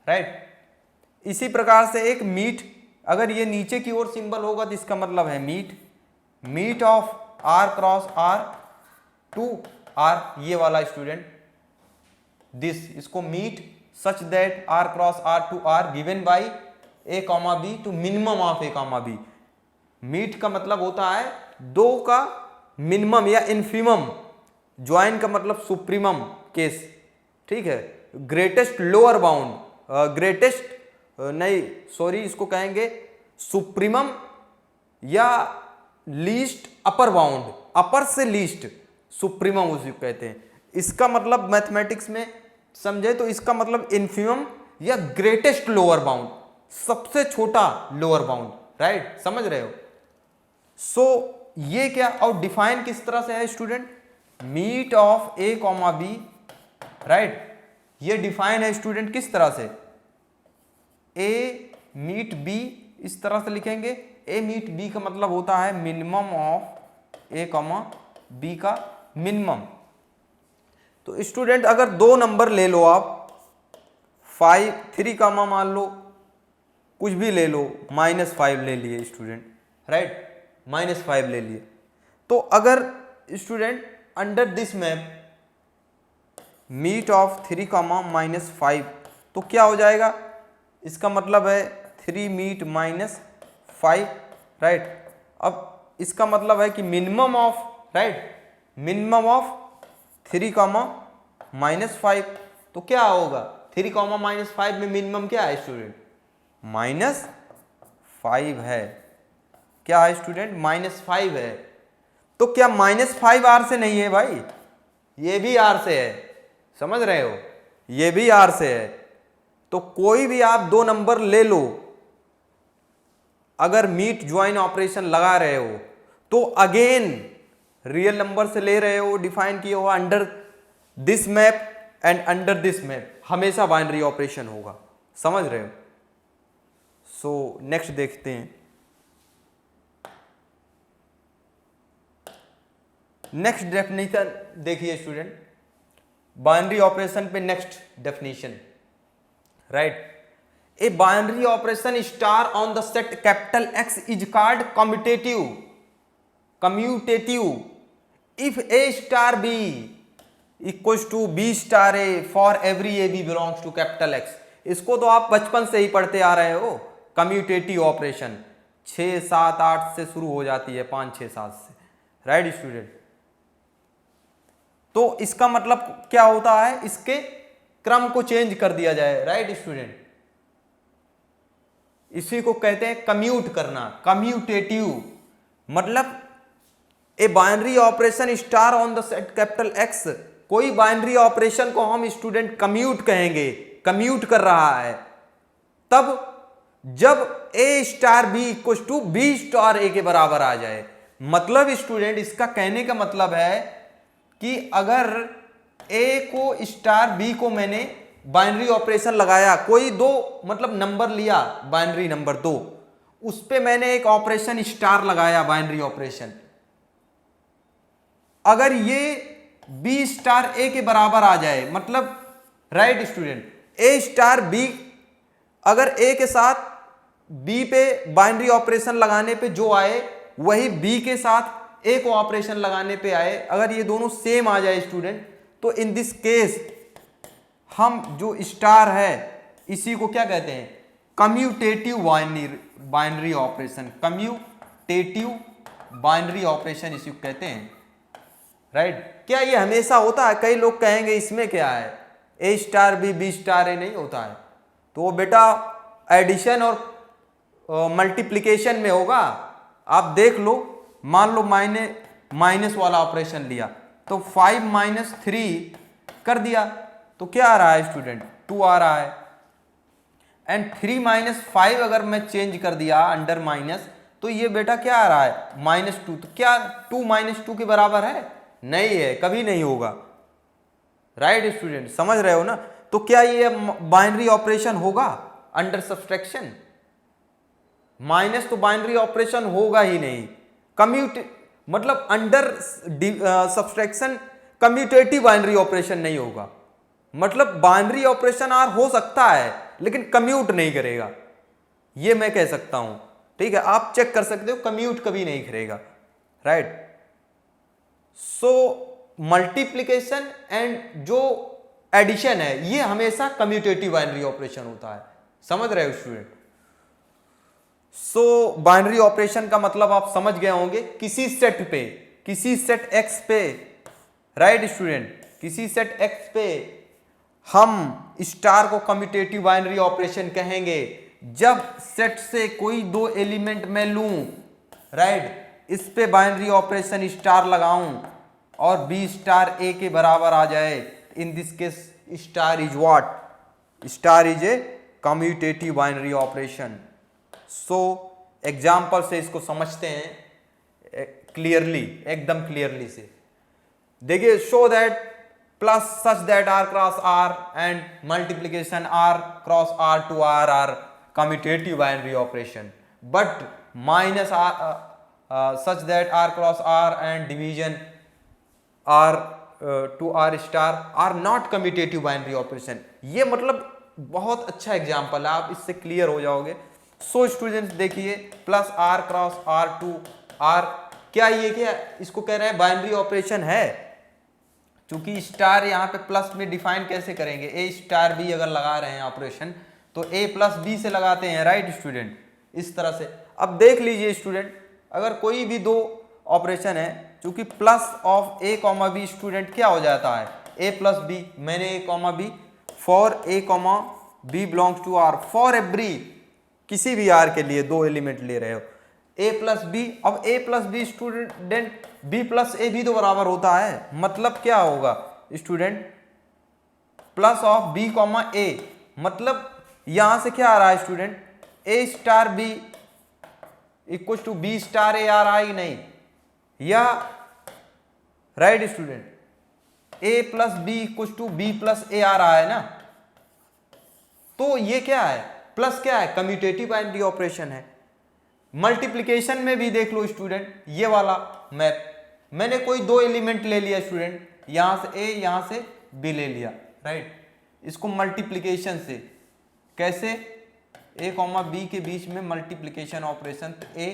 राइट। इसी प्रकार से एक मीट, अगर ये नीचे की ओर सिंबल होगा तो इसका मतलब है meet, meet of R cross R to R, ये वाला स्टूडेंट दिस, इसको meet such that R cross R to R given by A comma B to minimum of A comma B. Meet का मतलब होता है दो का मिनिमम या इन्फीमम, ज्वाइन का मतलब सुप्रीमम केस, ठीक है। ग्रेटेस्ट लोअर बाउंड, ग्रेटेस्ट नहीं सॉरी, इसको कहेंगे सुप्रीमम या लीस्ट अपर बाउंड, अपर से लीस्ट सुप्रीमम उसी को कहते हैं। इसका मतलब मैथमेटिक्स में समझे तो इसका मतलब इन्फीमम या ग्रेटेस्ट लोअर बाउंड, सबसे छोटा लोअर बाउंड, राइट, समझ रहे हो। सो ये क्या, और डिफाइन किस तरह से है student, meet of A comma B, right. ये डिफाइन है स्टूडेंट किस तरह से, ए मीट बी, इस तरह से लिखेंगे। ए मीट बी का मतलब होता है minimum of A comma B का मिनिमम। तो स्टूडेंट अगर दो नंबर ले लो आप, 5 3 कामा मान लो, कुछ भी ले लो, -5 ले लिए स्टूडेंट, राइट, -5 ले लिए। तो अगर student under this map meet of 3 comma -5, तो क्या हो जाएगा, इसका मतलब है 3 मीट -5, राइट। अब इसका मतलब है कि minimum of, right, minimum of 3 comma -5, तो क्या होगा 3 कामा -5 में मिनिमम क्या है स्टूडेंट, -5 है। क्या है स्टूडेंट, -5 है। तो क्या -5 आर से नहीं है भाई, ये भी आर से है, समझ रहे हो, ये भी आर से है। तो कोई भी आप दो नंबर ले लो, अगर मीट ज्वाइन ऑपरेशन लगा रहे हो तो अगेन रियल नंबर से ले रहे हो, डिफाइन किया हुआ under this map and under this map, हमेशा बाइनरी ऑपरेशन होगा, समझ रहे हो। सो नेक्स्ट देखते हैं। नेक्स्ट डेफिनेशन देखिए स्टूडेंट, बाइनरी ऑपरेशन पे next definition, right. A binary operation star on the set capital X is called commutative, commutative if A star B equals to B star A for every A B belongs to capital X। इसको तो आप बचपन से ही पढ़ते आ रहे हो, कम्यूटेटिव ऑपरेशन 6 7 8 से शुरू हो जाती है, 5 6 7 से, राइट स्टूडेंट। तो इसका मतलब क्या होता है, इसके क्रम को चेंज कर दिया जाए, राइट स्टूडेंट। इसी को कहते हैं कम्यूट करना, कम्यूटेटिव मतलब ए binary operation star on the set capital X, कोई बाइनरी ऑपरेशन को हम स्टूडेंट कम्यूट कहेंगे, कम्यूट कर रहा है तब जब A star B equal to B star A के बराबर आ जाए। मतलब स्टूडेंट इसका कहने का मतलब है कि अगर ए को स्टार बी को मैंने बाइनरी ऑपरेशन लगाया, कोई दो मतलब नंबर लिया, बाइनरी नंबर 2, उस पे मैंने एक ऑपरेशन स्टार लगाया, बाइनरी ऑपरेशन, अगर ये बी स्टार ए के बराबर आ जाए, मतलब right student, A star B, अगर ए के साथ बी पे बाइनरी ऑपरेशन लगाने पे जो आए वही बी के साथ ए को ऑपरेशन लगाने पे आए, अगर ये दोनों सेम आ जाए स्टूडेंट, तो इन दिस केस हम जो स्टार है इसी को क्या कहते हैं, commutative binary operation, commutative binary operation इसी को कहते हैं, राइट। क्या ये हमेशा होता है, कई लोग कहेंगे इसमें क्या है, A star B B star ए नहीं होता है, तो वो बेटा एडिशन और मल्टीप्लिकेशन में होगा। आप देख लो, मान लो माइनस वाला ऑपरेशन लिया तो 5 - 3 कर दिया, तो क्या आ रहा है स्टूडेंट, 2 आ रहा है, एंड 3 माइनस 5 अगर मैं चेंज कर दिया अंडर माइनस, तो ये बेटा क्या आ रहा है -2। तो क्या 2 -2 के बराबर है? नहीं है, कभी नहीं होगा। राइट स्टूडेंट, समझ रहे हो ना? तो क्या ये बाइनरी ऑपरेशन होगा अंडर सब्सट्रैक्शन? माइनस तो बाइनरी ऑपरेशन होगा ही नहीं। कम्यूट मतलब under subtraction commutative binary operation नहीं होगा। मतलब बाइनरी ऑपरेशन आर हो सकता है लेकिन कम्यूट नहीं करेगा, ये मैं कह सकता हूं। ठीक है, आप चेक कर सकते हो, कम्यूट कभी नहीं करेगा। राइट, सो मल्टीप्लिकेशन एंड जो एडिशन है ये हमेशा कम्यूटेटिव बाइनरी ऑपरेशन होता है। समझ रहे हो स्टूडेंट? सो बाइनरी ऑपरेशन का मतलब आप समझ गए होंगे, किसी सेट पे, किसी सेट एक्स पे, राइट स्टूडेंट, किसी सेट एक्स पे हम स्टार को कम्यूटेटिव बाइनरी ऑपरेशन कहेंगे जब सेट से कोई दो एलिमेंट मैं लूं, राइट, इस पे बाइनरी ऑपरेशन स्टार लगाऊं और बी स्टार ए के बराबर आ जाए। In this case star is what? Star is a commutative binary operation. So example से इसको समझते हैं क्लियरली, एकदम क्लियरली से। देखिए, show that plus such that R cross R and multiplication R cross R to R are commutative binary operation, but minus R such that R cross R and division R to R star are not commutative binary operation. ये मतलब बहुत अच्छा एग्जाम्पल है, आप इससे क्लियर हो जाओगे। सो स्टूडेंट्स देखिए, plus R cross R to R, क्या ये क्या इसको कह रहे हैं बाइनरी ऑपरेशन है? क्योंकि स्टार यहाँ पे प्लस में डिफाइन कैसे करेंगे, ए स्टार बी अगर लगा रहे हैं ऑपरेशन तो ए प्लस बी से लगाते हैं, राइट स्टूडेंट, इस तरह से। अब देख लीजिए स्टूडेंट, अगर कोई भी दो ऑपरेशन है, चूंकि plus of A comma B student क्या हो जाता है, ए प्लस बी, मैंने A comma B, for A comma B belongs to R, for every, किसी भी आर के लिए दो एलिमेंट ले रहे हो, ए प्लस बी। अब A plus B student B plus A भी तो बराबर होता है, मतलब क्या होगा student, plus of B comma A, मतलब यहां से क्या आ रहा है student, A star B equal to B star A आ रहा है कि नहीं, या right student, A plus B equal to B plus A आ रहा है ना। तो ये क्या है, प्लस क्या है, कम्यूटेटिव बाइनरी ऑपरेशन है। मल्टीप्लिकेशन में भी देख लो स्टूडेंट, ये वाला मैप, मैंने कोई दो एलिमेंट ले लिया स्टूडेंट, यहां से ए यहां से बी ले लिया, राइट, इसको मल्टीप्लिकेशन से कैसे, ए कॉमा बी के बीच में मल्टीप्लिकेशन ऑपरेशन, तो ए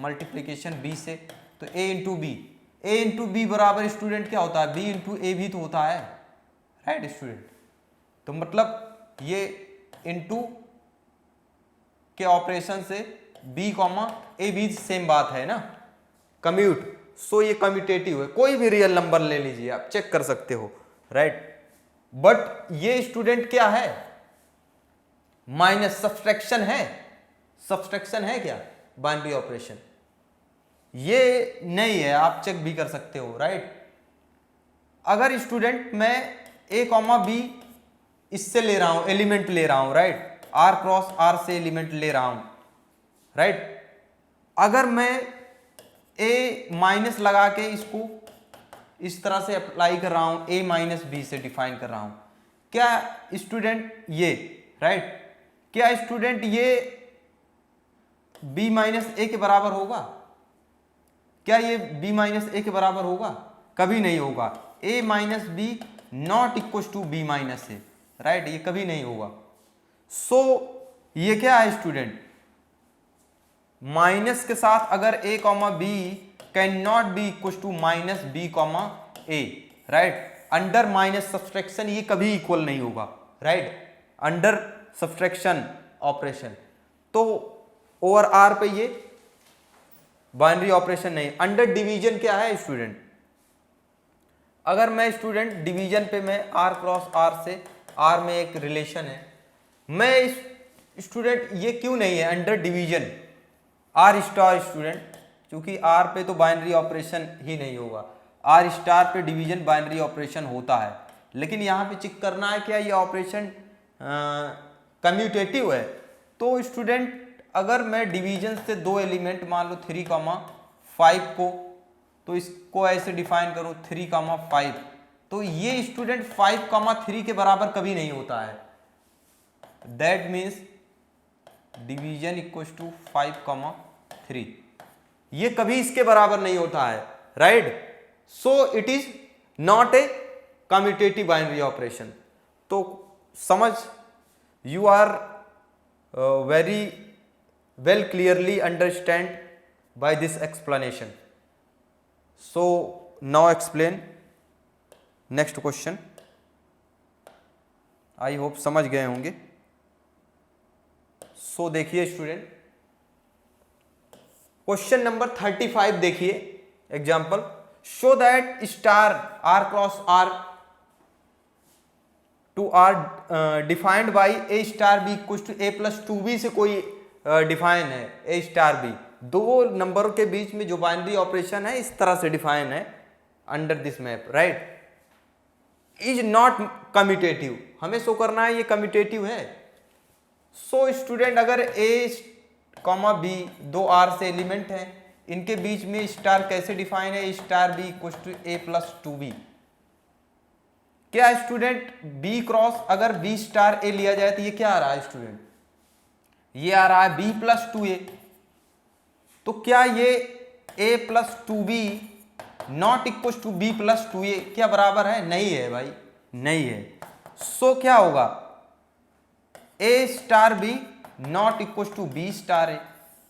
मल्टीप्लिकेशन बी से, तो ए इंटू बी, ए इंटू बी बराबर स्टूडेंट क्या होता है, बी इंटू ए भी तो होता है, राइट स्टूडेंट। तो मतलब ये इंटू के ऑपरेशन से बी कॉमा ए भी सेम बात है ना, कम्यूट। सो ये कम्यूटेटिव है, कोई भी रियल नंबर ले लीजिए, आप चेक कर सकते हो, राइट। बट ये स्टूडेंट क्या है, माइनस सब्सट्रैक्शन है, सब्सट्रैक्शन है क्या बाइनरी ऑपरेशन, ये नहीं है, आप चेक भी कर सकते हो, राइट। अगर स्टूडेंट मैं ए कॉमा बी इससे ले रहा हूं, एलिमेंट ले रहा हूं, राइट, आर क्रॉस आर से एलिमेंट ले रहा हूं, राइट, अगर मैं ए माइनस लगा के इसको इस तरह से अप्लाई कर रहा हूं, ए माइनस बी से डिफाइन कर रहा हूं, क्या स्टूडेंट ये, राइट, क्या स्टूडेंट ये बी माइनस ए के बराबर होगा, क्या ये बी माइनस ए के बराबर होगा, कभी नहीं होगा। A minus B not equal to B minus A, right, ये कभी नहीं होगा। सो ये क्या है स्टूडेंट, माइनस के साथ अगर A comma B can not be equal to minus B comma A, right, under minus subtraction ये कभी इक्वल नहीं होगा, राइट, अंडर सब्सट्रैक्शन ऑपरेशन। तो ओवर आर पे ये बाइनरी ऑपरेशन नहीं। अंडर डिवीजन क्या है स्टूडेंट, अगर मैं स्टूडेंट डिवीजन पे मैं आर क्रॉस आर से, आर में एक रिलेशन है, मैं इस स्टूडेंट ये क्यों नहीं है under division R star student, क्योंकि आर पे तो बाइनरी ऑपरेशन ही नहीं होगा, आर स्टार पे डिवीजन बाइनरी ऑपरेशन होता है, लेकिन यहाँ पे चेक करना है क्या ये ऑपरेशन कम्यूटेटिव है। तो स्टूडेंट अगर मैं डिवीजन से दो एलिमेंट मान लो 3,5 को, तो इसको ऐसे डिफाइन करूँ 3,5, तो ये स्टूडेंट 5,3 के बराबर कभी नहीं होता है। That means division equals to 5,3, ये कभी इसके बराबर नहीं होता है, right. So it is not a commutative binary operation. तो समझ, you are very well clearly understand by this explanation. So now explain next question. I hope समझ गए होंगे। सो देखिए स्टूडेंट, क्वेश्चन नंबर 35 देखिए example. Show that star R cross R to R defined by A star B equal to A plus 2b से कोई डिफाइन है ए स्टार बी। दो नंबरों के बीच में जो बाइनरी ऑपरेशन है इस तरह से डिफाइन है under this map, right. Is not commutative, हमें शो करना है ये कम्यूटेटिव है। सो स्टूडेंट अगर ए कॉमा बी दो आर से एलिमेंट है, इनके बीच में स्टार कैसे डिफाइन है, star B equal to A plus 2b। क्या स्टूडेंट बी क्रॉस अगर बी स्टार ए लिया जाए तो ये क्या आ रहा है स्टूडेंट, ये आ रहा है बी प्लस 2a। तो क्या ये a plus 2b not equal to B plus 2a क्या बराबर है, नहीं है भाई, नहीं है। सो क्या होगा, a star b not equal to B star A,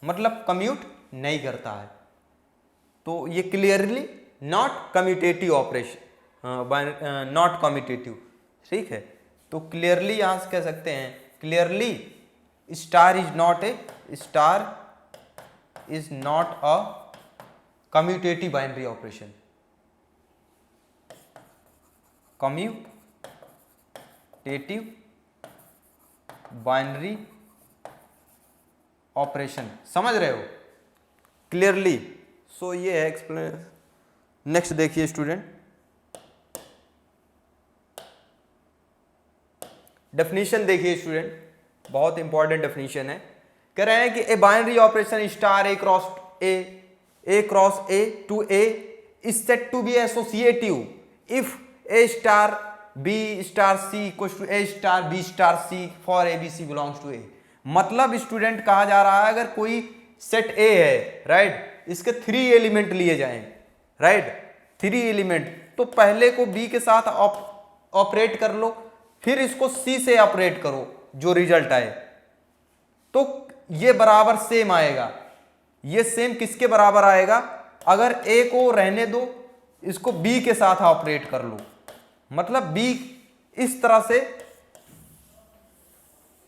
मतलब कम्यूट नहीं करता है। तो ये clearly not commutative operation, not commutative, ठीक है। तो क्लियरली यहां से कह सकते हैं, clearly star is not a commutative binary operation. Commutative binary operation, समझ रहे हो क्लियरली। सो ये है एक्सप्लेन। नेक्स्ट देखिए स्टूडेंट, डेफिनेशन देखिए स्टूडेंट, बहुत इंपॉर्टेंट डेफिनेशन है। कह रहे हैं कि a binary operation star A cross A to A is set to be associative if A star B star C equal to A star B star C for A B C belongs to A. मतलब स्टूडेंट कहा जा रहा है अगर कोई सेट ए है, राइट, इसके 3 एलिमेंट लिए जाएं, राइट, 3 एलिमेंट, तो पहले को बी के साथ ऑपरेट कर लो, फिर इसको सी से ऑपरेट करो, जो रिजल्ट आए तो ये बराबर सेम आएगा। ये सेम किसके बराबर आएगा, अगर ए को रहने दो, इसको बी के साथ ऑपरेट कर लो, मतलब बी इस तरह से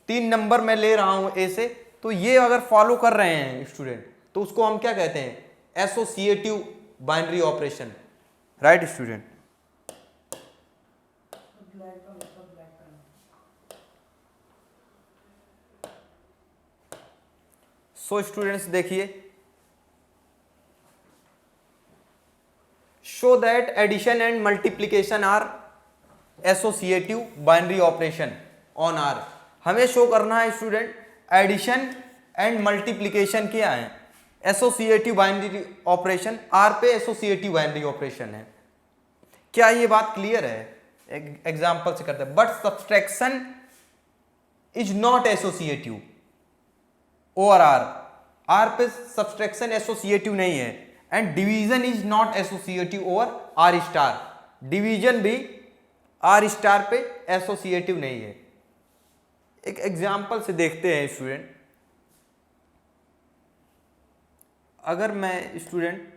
3 नंबर मैं ले रहा हूं ए से, तो ये अगर फॉलो कर रहे हैं स्टूडेंट तो उसको हम क्या कहते हैं, associative binary operation, right student. So students देखिए, show that addition and multiplication are associative binary operation on R. हमें शो करना है स्टूडेंट एडिशन एंड मल्टीप्लीकेशन क्या है, एसोसिएटिव बाइनरी ऑपरेशन आर पे एसोसिएटिव बाइनरी ऑपरेशन है। क्या ये बात क्लियर है, एग्जांपल से करते हैं। But subtraction is not associative over R पे सब्सट्रैक्शन एसोसिएटिव नहीं है, and division is not associative over R star, division भी आर स्टार पे एसोसिएटिव नहीं है। एक एग्जांपल से देखते हैं स्टूडेंट। अगर मैं स्टूडेंट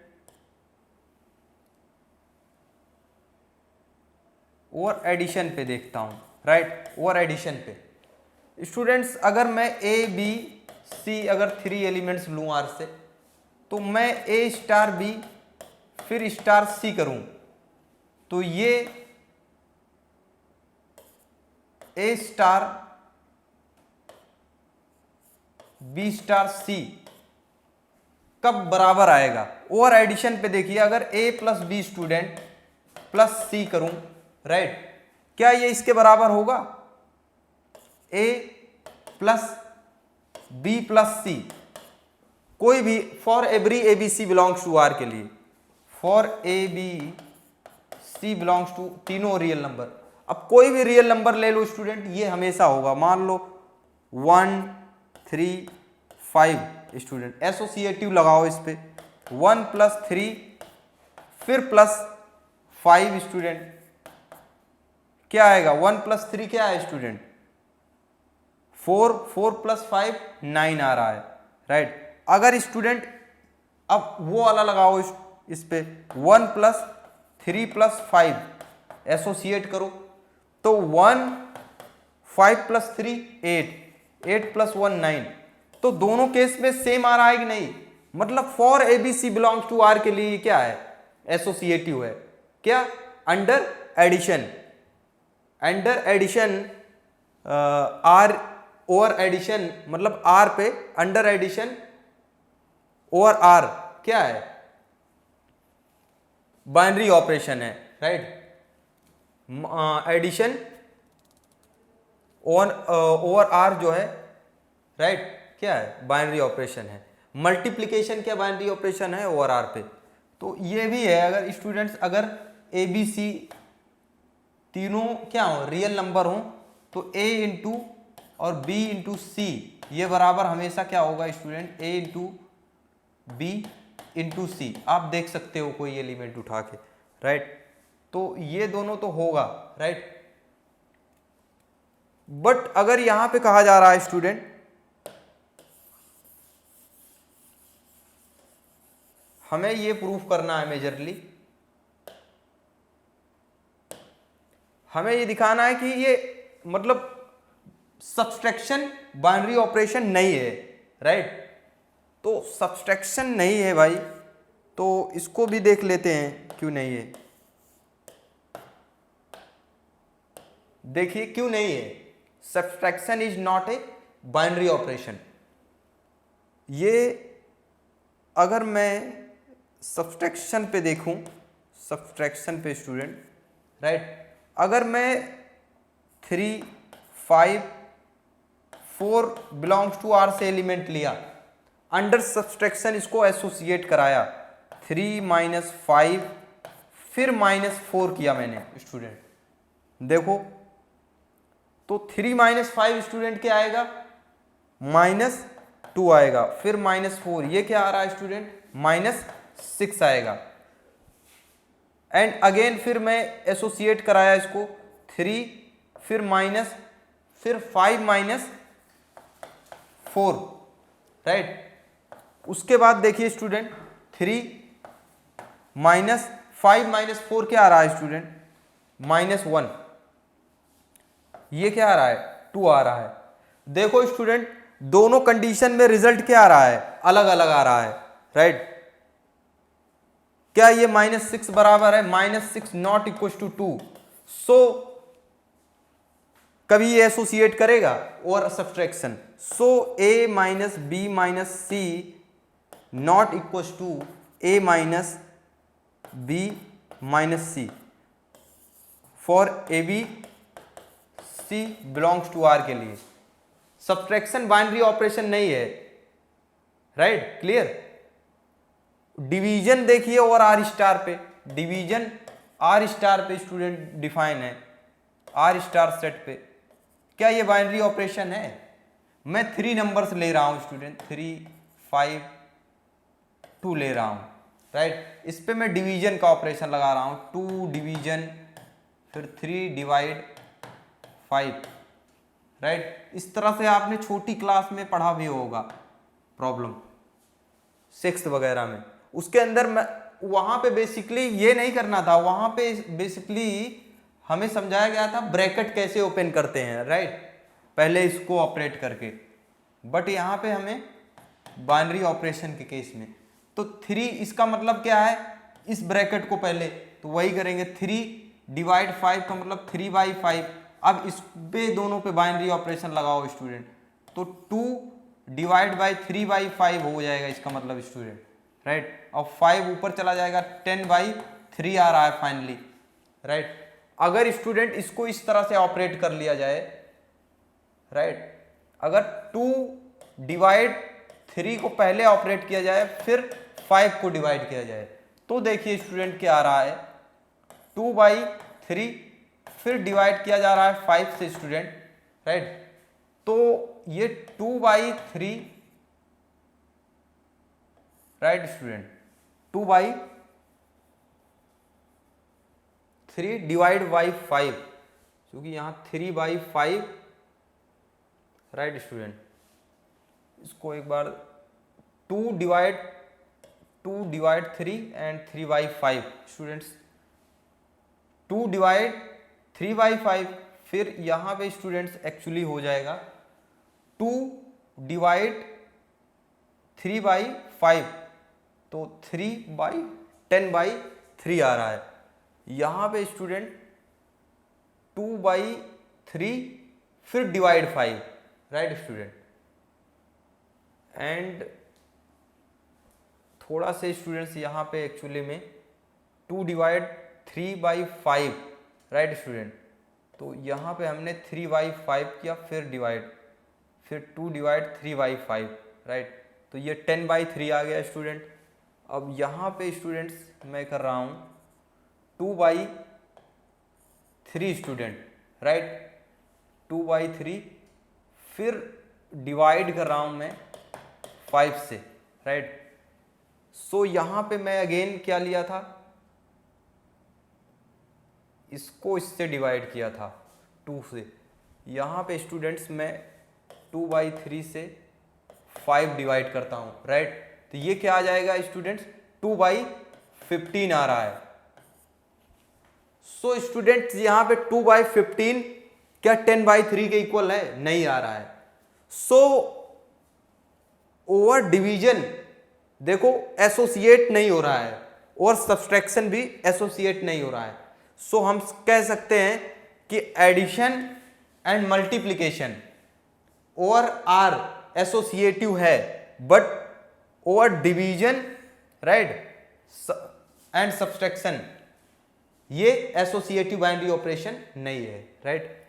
ओवर एडिशन पे देखता हूं, राइट, ओवर एडिशन पे स्टूडेंट्स, अगर मैं ए बी सी अगर 3 एलिमेंट्स लूं आर से, तो मैं ए स्टार बी फिर स्टार सी करूं, तो ये A star B star C कब बराबर आएगा, ओवर एडिशन पे देखिए, अगर A plus B student plus C करूं, राइट, क्या ये इसके बराबर होगा? a plus B plus C, कोई भी for every A B C belongs to R के लिए, for A B C belongs to तीनों रियल नंबर। अब कोई भी रियल नंबर ले लो स्टूडेंट, ये हमेशा होगा। मान लो 1 3 5 स्टूडेंट, एसोसिएटिव लगाओ इस पे, 1 प्लस 3 फिर प्लस 5 स्टूडेंट, क्या आएगा? 1 प्लस 3 क्या है स्टूडेंट? 4, 4 प्लस 5 9 आ रहा है, राइट। अगर स्टूडेंट अब वो वाला लगाओ इस पे, 1 प्लस 3 प्लस 5 एसोसिएट करो, तो 1 5 प्लस 3 8, 8 प्लस 1 9, तो दोनों केस में सेम आ रहा है कि नहीं? मतलब for A B C belongs to R के लिए क्या है? एसोसिएटिव है। क्या? Under addition, under addition R over addition, मतलब आर पे अंडर एडिशन ओवर आर क्या है? बाइनरी ऑपरेशन है, राइट। एडिशन ओवर आर जो है, राइट, क्या है? बाइनरी ऑपरेशन है। मल्टीप्लिकेशन क्या बाइनरी ऑपरेशन है? ओवर आर पे। तो ये भी है, अगर स्टूडेंट्स अगर ए बी सी तीनों क्या हो? रियल नंबर हो, तो a इंटू और b इंटू सी ये बराबर हमेशा क्या होगा student? a into B into C. आप देख सकते हो कोई एलिमेंट उठा के, राइट। तो ये दोनों तो होगा, राइट। बट अगर यहां पे कहा जा रहा है स्टूडेंट, हमें ये प्रूफ करना है मेजरली, हमें ये दिखाना है कि ये मतलब सब्सट्रैक्शन बाइनरी ऑपरेशन नहीं है, राइट। तो सब्सट्रैक्शन नहीं है भाई, तो इसको भी देख लेते हैं क्यों नहीं है। देखिए क्यों नहीं है, subtraction is not a binary operation. ये अगर मैं सब्सट्रैक्शन पे देखूं, सब्सट्रैक्शन पे स्टूडेंट, राइट, अगर मैं 3 5 4 बिलोंग्स टू आर से एलिमेंट लिया, अंडर सब्सट्रैक्शन इसको एसोसिएट कराया, 3 माइनस 5 फिर माइनस 4 किया मैंने स्टूडेंट, देखो तो 3 माइनस 5 स्टूडेंट क्या आएगा? -2 आएगा, फिर -4, ये क्या आ रहा है स्टूडेंट? -6 आएगा। एंड अगेन फिर मैं एसोसिएट कराया इसको, 3 फिर माइनस फिर 5 माइनस 4, राइट। उसके बाद देखिए स्टूडेंट 3 माइनस 5 माइनस 4 क्या आ रहा है स्टूडेंट? -1, ये क्या आ रहा है? 2 आ रहा है। देखो स्टूडेंट दोनों कंडीशन में रिजल्ट क्या आ रहा है? अलग अलग आ रहा है, राइट। क्या ये -6 बराबर है? -6 नॉट इक्वल टू 2, सो कभी ये एसोसिएट करेगा और subtraction, so a minus B minus C not equal to a minus B minus C for A B C belongs to R के लिए। सब्सट्रैक्शन बाइनरी ऑपरेशन नहीं है, राइट, क्लियर। डिवीजन देखिए और आर स्टार पे, डिवीजन आर स्टार पे स्टूडेंट डिफाइन है, आर स्टार सेट पे। क्या ये बाइनरी ऑपरेशन है? मैं 3 नंबर्स ले रहा हूं स्टूडेंट, 3 5 2 ले रहा हूं, राइट। इस पे मैं डिवीजन का ऑपरेशन लगा रहा हूं, 2 डिवीजन फिर 3 डिवाइड 5, राइट। इस तरह से आपने छोटी क्लास में पढ़ा भी होगा प्रॉब्लम 6th वगैरह में। उसके अंदर मैं वहां पे बेसिकली ये नहीं करना था, वहां पे बेसिकली हमें समझाया गया था ब्रैकेट कैसे ओपन करते हैं, राइट, पहले इसको ऑपरेट करके। बट यहाँ पे हमें बाइनरी ऑपरेशन के केस में तो 3, इसका मतलब क्या है? इस ब्रैकेट को पहले तो वही करेंगे, 3 डिवाइड 5 का मतलब 3/5। अब इस पे दोनों पे बाइनरी ऑपरेशन लगाओ स्टूडेंट, तो 2 डिवाइड बाई 3/5 हो जाएगा इसका मतलब स्टूडेंट, राइट। और 5 ऊपर चला जाएगा, 10/3 आ रहा है फाइनली, राइट। अगर स्टूडेंट इसको इस तरह से ऑपरेट कर लिया जाए, राइट, अगर 2 डिवाइड 3 को पहले ऑपरेट किया जाए फिर 5 को डिवाइड किया जाए, तो देखिए स्टूडेंट क्या आ रहा है, 2/3 फिर डिवाइड किया जा रहा है 5 से स्टूडेंट, राइट, तो ये 2/3, राइट स्टूडेंट, 2/3 डिवाइड बाई 5, क्योंकि यहां 3/5, राइट स्टूडेंट, इसको एक बार 2 डिवाइड 3 एंड 3/5 स्टूडेंट्स, 2 डिवाइड 3/5, फिर यहां पे स्टूडेंट्स एक्चुअली हो जाएगा 2 डिवाइड 3/5, तो 3/10/3 आ रहा है। यहां पे स्टूडेंट 2/3 फिर डिवाइड 5, राइट स्टूडेंट, एंड थोड़ा से स्टूडेंट्स यहाँ पे एक्चुअली में 2 डिवाइड 3/5, राइट स्टूडेंट, तो यहाँ पे हमने 3/5 किया फिर डिवाइड, फिर 2 डिवाइड 3/5, राइट, तो ये 10/3 आ गया स्टूडेंट। अब यहाँ पे स्टूडेंट्स मैं कर रहा हूँ 2/3 स्टूडेंट, राइट, 2/3 फिर डिवाइड कर रहा हूँ मैं 5 से, राइट, सो यहाँ पे मैं अगेन क्या लिया था, इसको इससे डिवाइड किया था 2 से, यहाँ पे स्टूडेंट्स मैं 2/3 से 5 डिवाइड करता हूँ, राइट, तो ये क्या आ जाएगा स्टूडेंट्स, 2/15 आ रहा है। सो स्टूडेंट्स यहाँ पे 2/15 क्या 10/3 के इक्वल है, नहीं आ रहा है। सो ओवर डिवीजन देखो एसोसिएट नहीं हो रहा है और सब्सट्रैक्शन भी एसोसिएट नहीं हो रहा है। सो हम कह सकते हैं कि एडिशन एंड मल्टीप्लिकेशन और आर एसोसिएटिव है, but over division, right, and subtraction ये एसोसिएटिव बाइनरी ऑपरेशन नहीं है, राइट।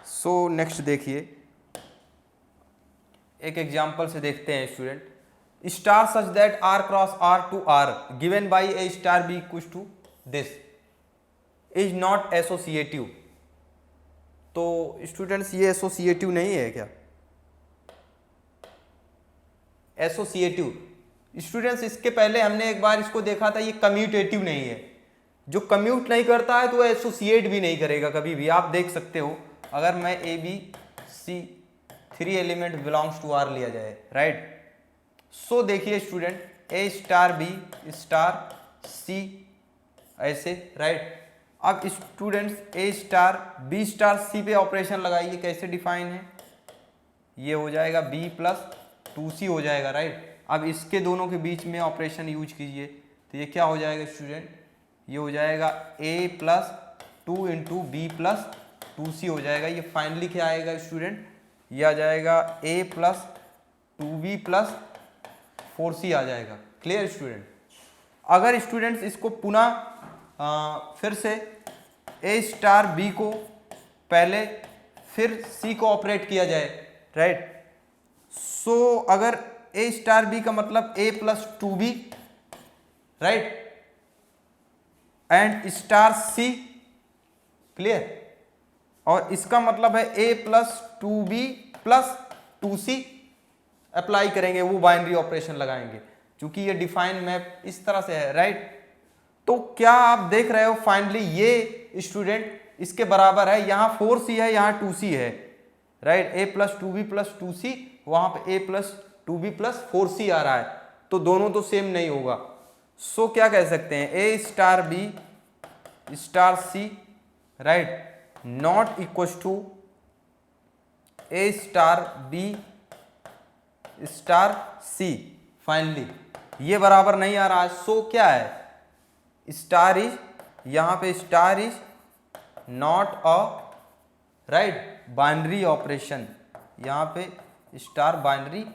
सो नेक्स्ट देखिए, एक एग्जांपल से देखते हैं student, star such that R cross R to R given by A star B equals to this is not associative. तो स्टूडेंट्स ये एसोसिएटिव नहीं है क्या, एसोसिएटिव स्टूडेंट्स, इसके पहले हमने एक बार इसको देखा था, ये कम्यूटेटिव नहीं है। जो कम्यूट नहीं करता है तो वो एसोसिएट भी नहीं करेगा कभी भी। आप देख सकते हो, अगर मैं A B C 3 element belongs to R लिया जाए, राइट, सो देखिए student A star B star C ऐसे, राइट। अब students A star B star C पे ऑपरेशन लगाइए, कैसे डिफाइन है, ये हो जाएगा बी प्लस 2c हो जाएगा, राइट। अब इसके दोनों के बीच में ऑपरेशन यूज कीजिए, तो ये क्या हो जाएगा स्टूडेंट, ये हो जाएगा a plus 2 into B plus 2c हो जाएगा। ये फाइनली क्या आएगा स्टूडेंट, ये आ जाएगा a plus 2b plus 4c आ जाएगा। Clear student. अगर स्टूडेंट्स इसको पुनः फिर से a स्टार b को पहले फिर c को ऑपरेट किया जाए, राइट, सो अगर a स्टार b का मतलब a plus 2b, right, and star c, clear, और इसका मतलब है a plus 2b plus 2c apply करेंगे, वो बाइनरी ऑपरेशन लगाएंगे, क्योंकि ये डिफाइन मैप इस तरह से है, राइट। तो क्या आप देख रहे हो, फाइनली ये स्टूडेंट इसके बराबर है, यहाँ 4c है, यहाँ 2c है, right, a plus 2b plus 2c, वहां पे a plus 2b plus 4c आ रहा है, तो दोनों तो सेम नहीं होगा। सो क्या कह सकते हैं, a star b star c, right, not equal to a star b star c। Finally ये बराबर नहीं आ रहा है। सो क्या है, स्टार इज, यहां पे star is not a, right, binary operation, यहां पे स्टार बाइनरी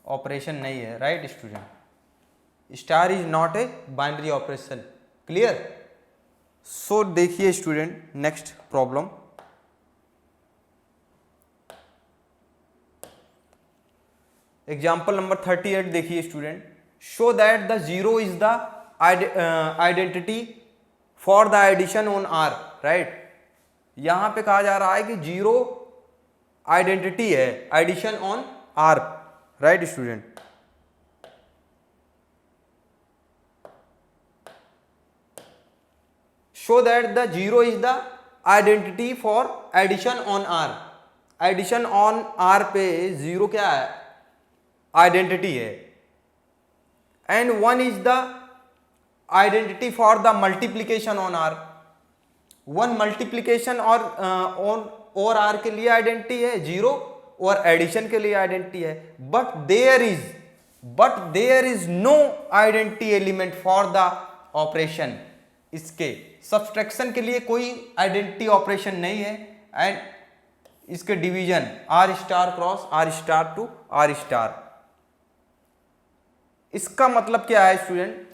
ऑपरेशन नहीं है, right student, star is not a binary operation. Clear. So देखिए student, next problem, example number 38 देखिए student, show that the zero is the identity for the addition on R, right. यहां पे कहा जा रहा है कि जीरो आइडेंटिटी है addition on R, right student. Show that the zero is the identity for addition on R. Addition on R पे जीरो क्या है, आइडेंटिटी है। And one is the identity for the multiplication on R. One multiplication और आर के लिए आइडेंटिटी है जीरो, और एडिशन के लिए आइडेंटिटी है। But there is no identity element for the operation. इसके सब्सट्रैक्शन के लिए कोई आइडेंटिटी ऑपरेशन नहीं है। एंड इसके division R star cross R star to R star. इसका मतलब क्या है स्टूडेंट,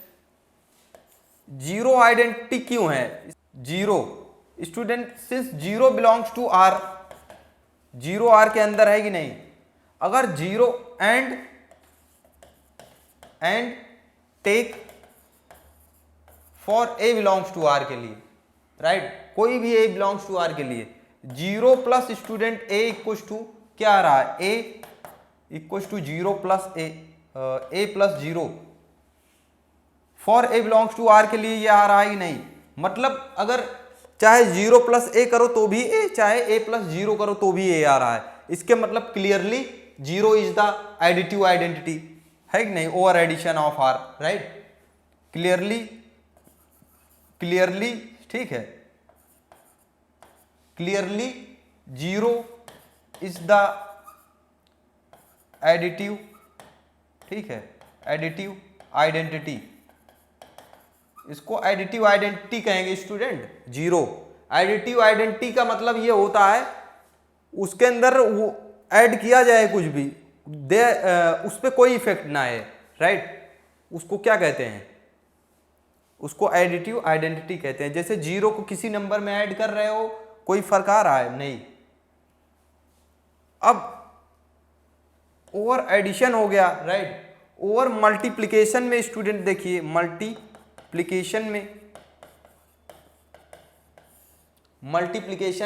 जीरो आइडेंटिटी क्यों है zero student, since zero belongs to R, zero R के अंदर है कि नहीं। अगर zero and take for A belongs to R के लिए, राइट, कोई भी ए बिलोंग्स टू आर के लिए, zero plus student A equals to क्या आ रहा है, A equals to zero plus A plus zero. For A belongs to R के लिए ये आ रहा है कि नहीं। मतलब अगर चाहे जीरो प्लस ए करो तो भी ए, चाहे ए प्लस जीरो करो तो भी ए आ रहा है। इसके मतलब clearly zero is the additive identity, है कि नहीं, over addition of R, right. Clearly ठीक है, clearly zero is the additive, ठीक है, एडिटिव आइडेंटिटी। इसको एडिटिव आइडेंटिटी कहेंगे स्टूडेंट। जीरो एडिटिव आइडेंटिटी का मतलब ये होता है उसके अंदर वो ऐड किया जाए कुछ भी उस पर कोई इफेक्ट ना है, राइट। उसको क्या कहते हैं, उसको एडिटिव आइडेंटिटी कहते हैं। जैसे जीरो को किसी नंबर में ऐड कर रहे हो, कोई फर्क आ रहा है नहीं। अब ओवर एडिशन हो गया, राइट। ओवर मल्टीप्लिकेशन में स्टूडेंट देखिए, मल्टीप्लिकेशन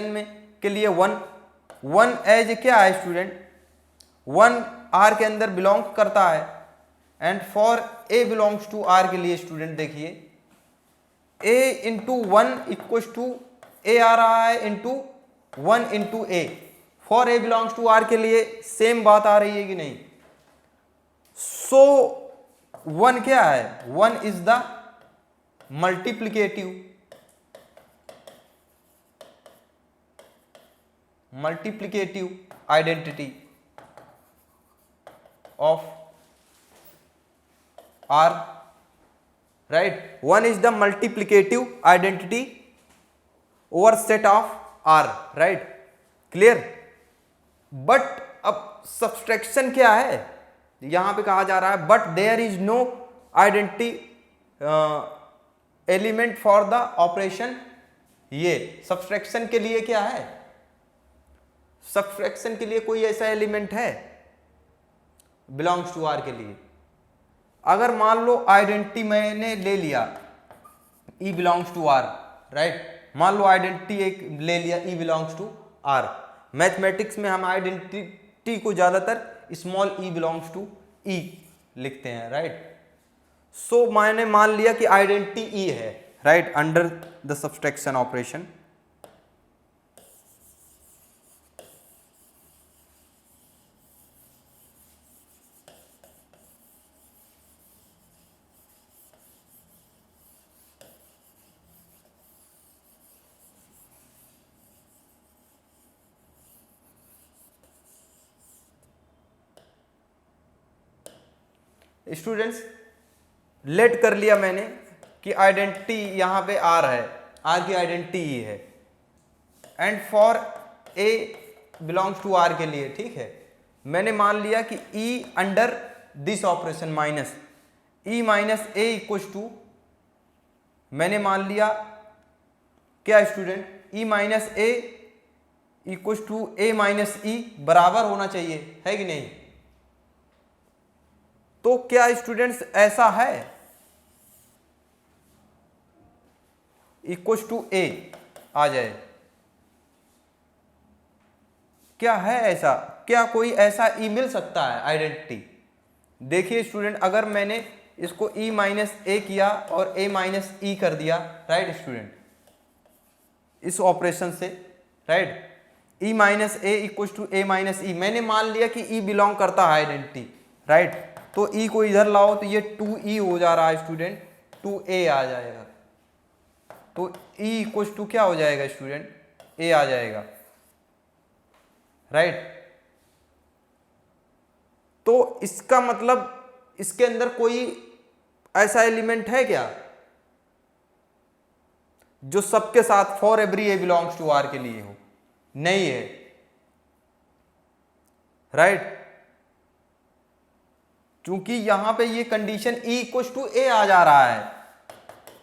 में के लिए वन एज क्या है स्टूडेंट, वन आर के अंदर बिलोंग करता है। And for A belongs to R के लिए स्टूडेंट देखिए, A into one equals to A आ रहा है into one into A. For A belongs to R के लिए सेम बात आ रही है कि नहीं। सो वन क्या है, one is the multiplicative identity of R, right. One is the multiplicative identity over set of R, right, clear. But अब सब्सट्रैक्शन क्या है, यहां पे कहा जा रहा है but there is no identity element for the operation. ये सब्सट्रैक्शन के लिए क्या है, सब्सट्रैक्शन के लिए कोई ऐसा एलिमेंट है बिलोंग्स टू आर के लिए। अगर मान लो आइडेंटिटी मैंने ले लिया ई बिलोंग्स टू आर, राइट, मान लो आइडेंटिटी एक ले लिया ई बिलोंग्स टू आर। मैथमेटिक्स में हम आइडेंटिटी को ज्यादातर स्मॉल ई बिलोंग्स टू ई लिखते हैं, राइट। सो मैंने मान लिया कि आइडेंटिटी ई है, right, under the subtraction operation. Students let कर लिया मैंने कि आइडेंटिटी यहां पे आर है, आर की आइडेंटिटी ई है। And for A belongs to R के लिए, ठीक है, मैंने मान लिया कि E under this operation minus E minus A equals to, मैंने मान लिया क्या student, E minus A equal to A minus E बराबर होना चाहिए, है कि नहीं। तो क्या स्टूडेंट्स ऐसा है, इक्वल टू ए आ जाए, क्या है ऐसा, क्या कोई ऐसा ई मिल सकता है आइडेंटिटी। देखिए स्टूडेंट, अगर मैंने इसको ई माइनस ए किया और ए माइनस ई कर दिया, राइट स्टूडेंट, इस ऑपरेशन से, right, E minus A equal to A minus E, मैंने मान लिया कि ई बिलोंग करता है आइडेंटिटी, राइट। तो ई को इधर लाओ तो ये 2e हो जा रहा है स्टूडेंट, 2a आ जाएगा। तो e इक्वल टू क्या हो जाएगा स्टूडेंट, a आ जाएगा, राइट। तो इसका मतलब इसके अंदर कोई ऐसा एलिमेंट है क्या जो सबके साथ for every A belongs to R के लिए हो, नहीं है, राइट। क्योंकि यहां पे ये condition e equal to A आ जा रहा है,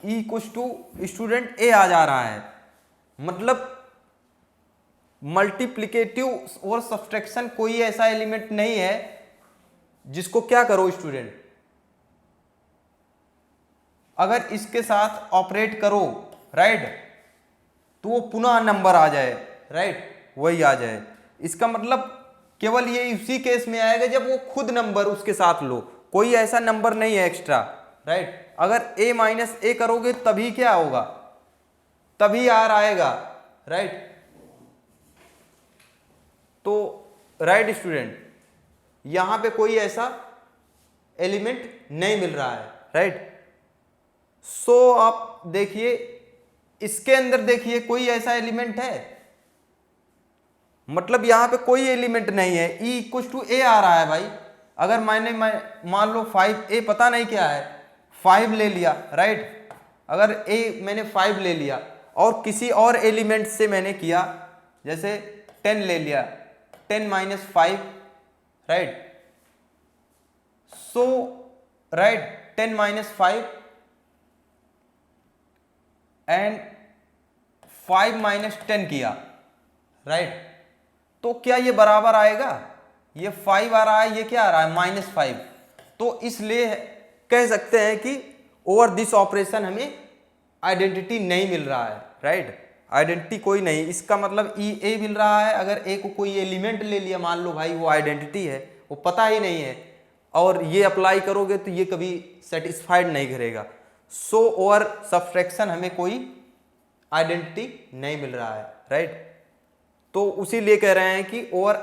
e इक्वल टू स्टूडेंट ए आ जा रहा है, मतलब मल्टीप्लिकेटिव और सब्सट्रैक्शन कोई ऐसा एलिमेंट नहीं है जिसको क्या करो स्टूडेंट, अगर इसके साथ ऑपरेट करो, राइट, तो वो पुनः नंबर आ जाए, राइट, वही आ जाए। इसका मतलब केवल ये उसी केस में आएगा जब वो खुद नंबर उसके साथ लो, कोई ऐसा नंबर नहीं है एक्स्ट्रा, राइट। अगर a माइनस ए करोगे तभी क्या होगा, तभी r आएगा, राइट। तो राइट स्टूडेंट, यहां पे कोई ऐसा एलिमेंट नहीं मिल रहा है, राइट। सो आप देखिए इसके अंदर, देखिए कोई ऐसा एलिमेंट है, मतलब यहां पे कोई एलिमेंट नहीं है, e इक्वल टू ए आ रहा है भाई। अगर मैंने मान लो 5a पता नहीं क्या है, 5 ले लिया, राइट, अगर a मैंने 5 ले लिया और किसी और एलिमेंट से मैंने किया, जैसे 10 ले लिया, 10 minus 5, right, so right 10 minus 5 and 5 minus 10 किया, राइट, तो क्या ये बराबर आएगा, ये 5 आ रहा है, ये क्या आ रहा है -5। तो इसलिए कह सकते हैं कि ओवर दिस ऑपरेशन हमें आइडेंटिटी नहीं मिल रहा है, राइट, आइडेंटिटी कोई नहीं। इसका मतलब ई ए मिल रहा है, अगर ए को कोई एलिमेंट ले लिया, मान लो भाई वो आइडेंटिटी है, वो पता ही नहीं है, और ये अप्लाई करोगे तो ये कभी सेटिस्फाइड नहीं करेगा। सो ओवर सब्सट्रैक्शन हमें कोई आइडेंटिटी नहीं मिल रहा है, राइट। तो उसी लिए कह रहे हैं कि over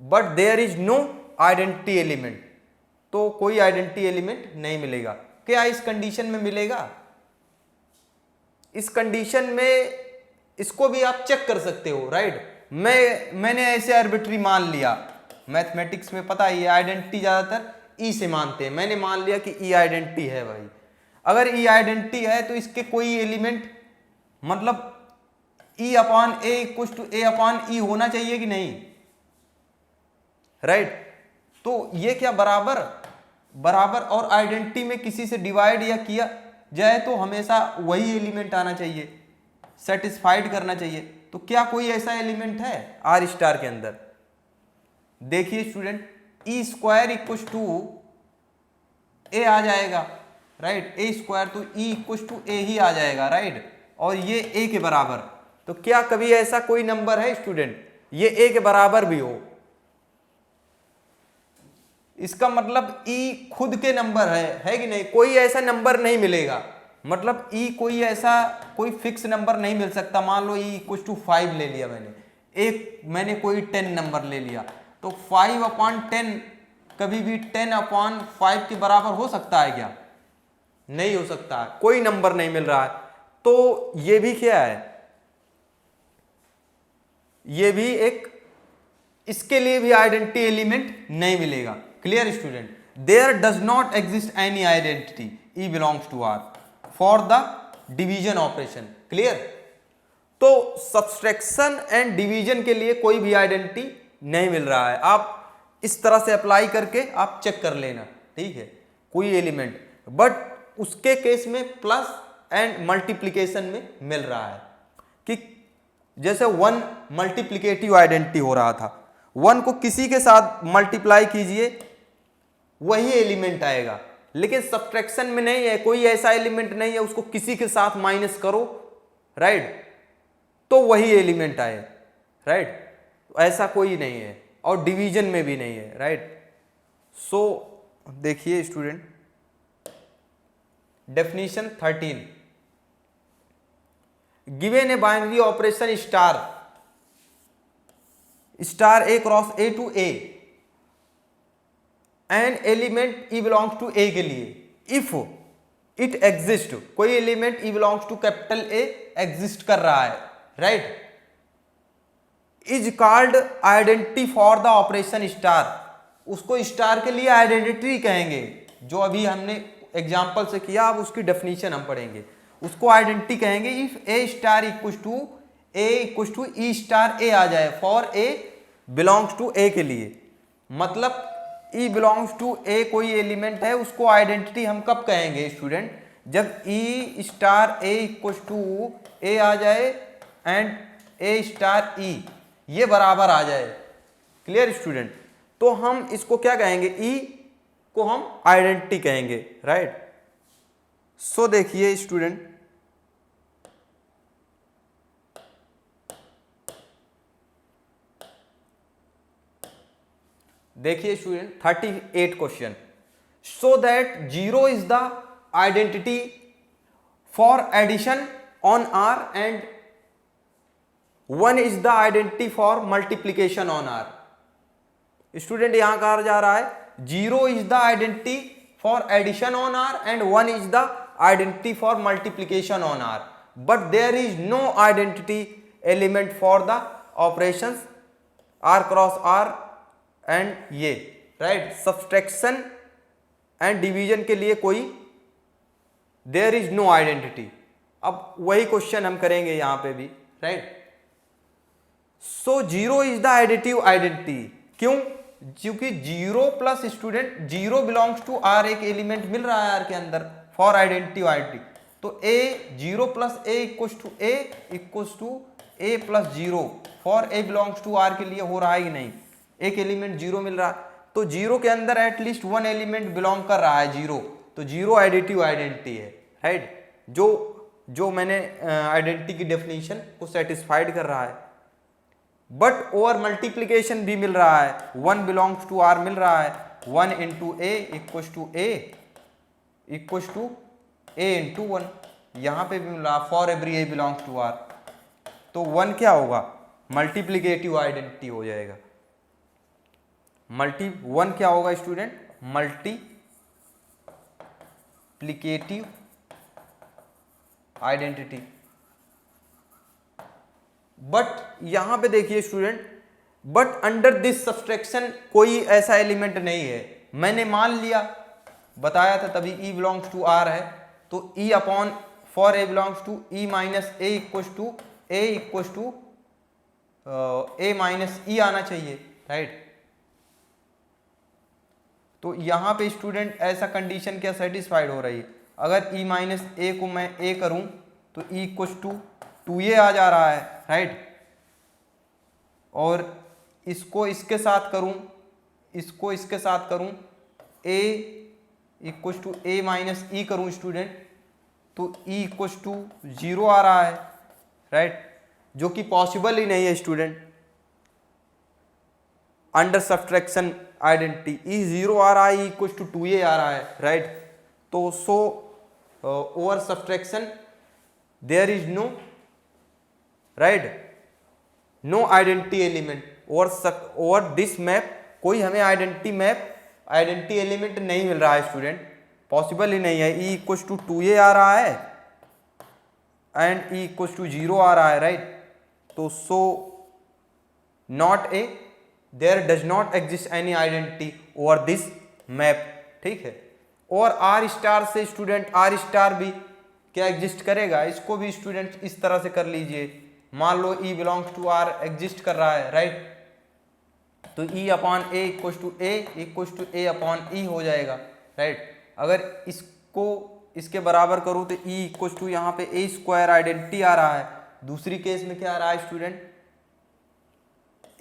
but there is no identity element, तो कोई आइडेंटिटी एलिमेंट नहीं मिलेगा। क्या इस कंडीशन में मिलेगा, इस कंडीशन में इसको भी आप चेक कर सकते हो, राइट। मैंने ऐसे आर्बिट्री मान लिया, मैथमेटिक्स में पता ही है आइडेंटिटी ज्यादातर ई से मानते हैं, मैंने मान लिया कि ई आइडेंटिटी है भाई। अगर ई आइडेंटिटी है तो इसके कोई एलिमेंट, मतलब E upon A equal to A upon E होना चाहिए कि नहीं, राइट। तो ये क्या बराबर और आइडेंटिटी में किसी से डिवाइड या किया जाए तो हमेशा वही एलिमेंट आना चाहिए, सेटिस्फाइड करना चाहिए। तो क्या कोई ऐसा एलिमेंट है आर स्टार के अंदर, देखिए student, E square equal to A आ जाएगा, राइट, ए स्क्वायर, तो ई इक्वल टू ए ही आ जाएगा, राइट, और ये ए के बराबर। तो क्या कभी ऐसा कोई नंबर है स्टूडेंट ये ए के बराबर भी हो, इसका मतलब ई खुद के नंबर है कि नहीं, कोई ऐसा नंबर नहीं मिलेगा, मतलब ई कोई ऐसा कोई फिक्स नंबर नहीं मिल सकता। मान लो ई इक्वल टू 5 ले लिया मैंने कोई 10 नंबर ले लिया, तो 5/10 कभी भी 10/5 के बराबर हो सकता है क्या, नहीं हो सकता है, कोई नंबर नहीं मिल रहा है। तो ये भी क्या है, ये भी एक, इसके लिए भी आइडेंटिटी एलिमेंट नहीं मिलेगा। Clear student, there does not exist any identity E belongs to R for the division operation. Clear, तो सब्सट्रैक्शन एंड डिवीजन के लिए कोई भी आइडेंटिटी नहीं मिल रहा है। आप इस तरह से अप्लाई करके आप चेक कर लेना, ठीक है, कोई एलिमेंट, बट उसके केस में प्लस एंड मल्टीप्लीकेशन में मिल रहा है कि जैसे 1 मल्टीप्लीकेटिव आइडेंटिटी हो रहा था, 1 को किसी के साथ मल्टीप्लाई कीजिए वही एलिमेंट आएगा, लेकिन सब्ट्रैक्शन में नहीं है, कोई ऐसा एलिमेंट नहीं है उसको किसी के साथ माइनस करो, राइट, तो वही एलिमेंट आए, राइट, ऐसा कोई नहीं है, और डिवीजन में भी नहीं है, राइट। सो देखिए student, definition 13, given a binary operation star A cross A to A an element E belongs to A के लिए, इफ इट एग्जिस्ट, कोई element E belongs to capital A exist कर रहा है, right, is called identity for the operation star, उसको स्टार के लिए आइडेंटिटी कहेंगे, जो अभी हमने एग्जाम्पल से किया, अब उसकी डेफिनेशन हम पढ़ेंगे, उसको आइडेंटिटी कहेंगे if A star equal to E star A आ जाए for A belongs to A के लिए, मतलब ई बिलोंग्स टू ए कोई एलिमेंट है, उसको आइडेंटिटी हम कब कहेंगे स्टूडेंट, जब ई star A equal to A आ जाए एंड ए स्टार ई ये बराबर आ जाए, क्लियर स्टूडेंट, तो हम इसको क्या कहेंगे, ई को हम आइडेंटिटी कहेंगे, राइट। सो देखिए स्टूडेंट, देखिए student 38 question, so that 0 is the identity for addition on R and 1 is the identity for multiplication on R. Student यहां कहा जा रहा है 0 is the identity for addition on R and 1 is the identity for multiplication on R, but there is no identity element for the operations R cross R and ये, राइट, सब्सट्रैक्शन एंड डिवीजन के लिए कोई देयर इज नो आइडेंटिटी। अब वही क्वेश्चन हम करेंगे यहां पे भी, right. So 0 is the additive identity, क्यों, क्योंकि 0 plus student 0 belongs to R, एक एलिमेंट मिल रहा है आर के अंदर फॉर आइडेंटिव आइडेंटिटी, तो a 0 plus a equals to A plus 0 for A belongs to R के लिए हो रहा है कि नहीं, एक एलिमेंट 0 मिल रहा है, तो 0 के अंदर एटलीस्ट 1 एलिमेंट बिलोंग कर रहा है 0, तो 0 एडिटिव आइडेंटिटी है, राइट, जो मैंने आइडेंटिटी की डेफिनेशन को सेटिस्फाइड कर रहा है। बट ओवर मल्टीप्लीकेशन भी मिल रहा है, 1 बिलोंग्स टू आर मिल रहा है, 1 into a equals to a into 1, यहां पे भी मिल रहा है for every A belongs to R, तो 1 क्या होगा, मल्टीप्लीकेटिव आइडेंटिटी हो जाएगा। 1 क्या होगा स्टूडेंट, मल्टीप्लीकेटिव आइडेंटिटी। बट यहां पे देखिए student, but under this subtraction कोई ऐसा एलिमेंट नहीं है, मैंने मान लिया, बताया था तभी ई बिलोंग्स टू आर है, तो E upon for A belongs to E minus A equals to A minus E आना चाहिए, राइट। तो यहां पे स्टूडेंट ऐसा कंडीशन क्या सेटिस्फाइड हो रही है, अगर ई माइनस ए को मैं ए करूं तो ई इक्वल्स टू 2a आ जा रहा है, राइट, और इसको इसके साथ करूं a equals to A minus E करूं स्टूडेंट, तो e इक्वल्स टू 0 आ रहा है, राइट, जो कि पॉसिबल ही नहीं है स्टूडेंट, अंडर सब्सट्रैक्शन आइडेंटिटी ई 0 आ रहा है, ई इक्वल्स टू 2a आ रहा है, राइट, तो so over subtraction there is no, right, no identity element over this map, कोई हमें आइडेंटिटी एलिमेंट नहीं मिल रहा है स्टूडेंट, पॉसिबल ही नहीं है, ई इक्वल्स टू 2a आ रहा है एंड ई इक्वल्स टू 0 आ रहा है, राइट, तो so not a, there does not exist any identity over this map, ठीक है। और आर स्टार से स्टूडेंट आर स्टार भी क्या एग्जिस्ट करेगा, इसको भी स्टूडेंट इस तरह से कर लीजिए, मान लो E belongs to R exist कर रहा है, राइट, तो E upon A equals to A upon E हो जाएगा, राइट। अगर इसको इसके बराबर करूँ तो ई इक्वल टू यहाँ पे ए स्क्वायर आइडेंटिटी आ रहा है। दूसरी केस में क्या आ रहा है student,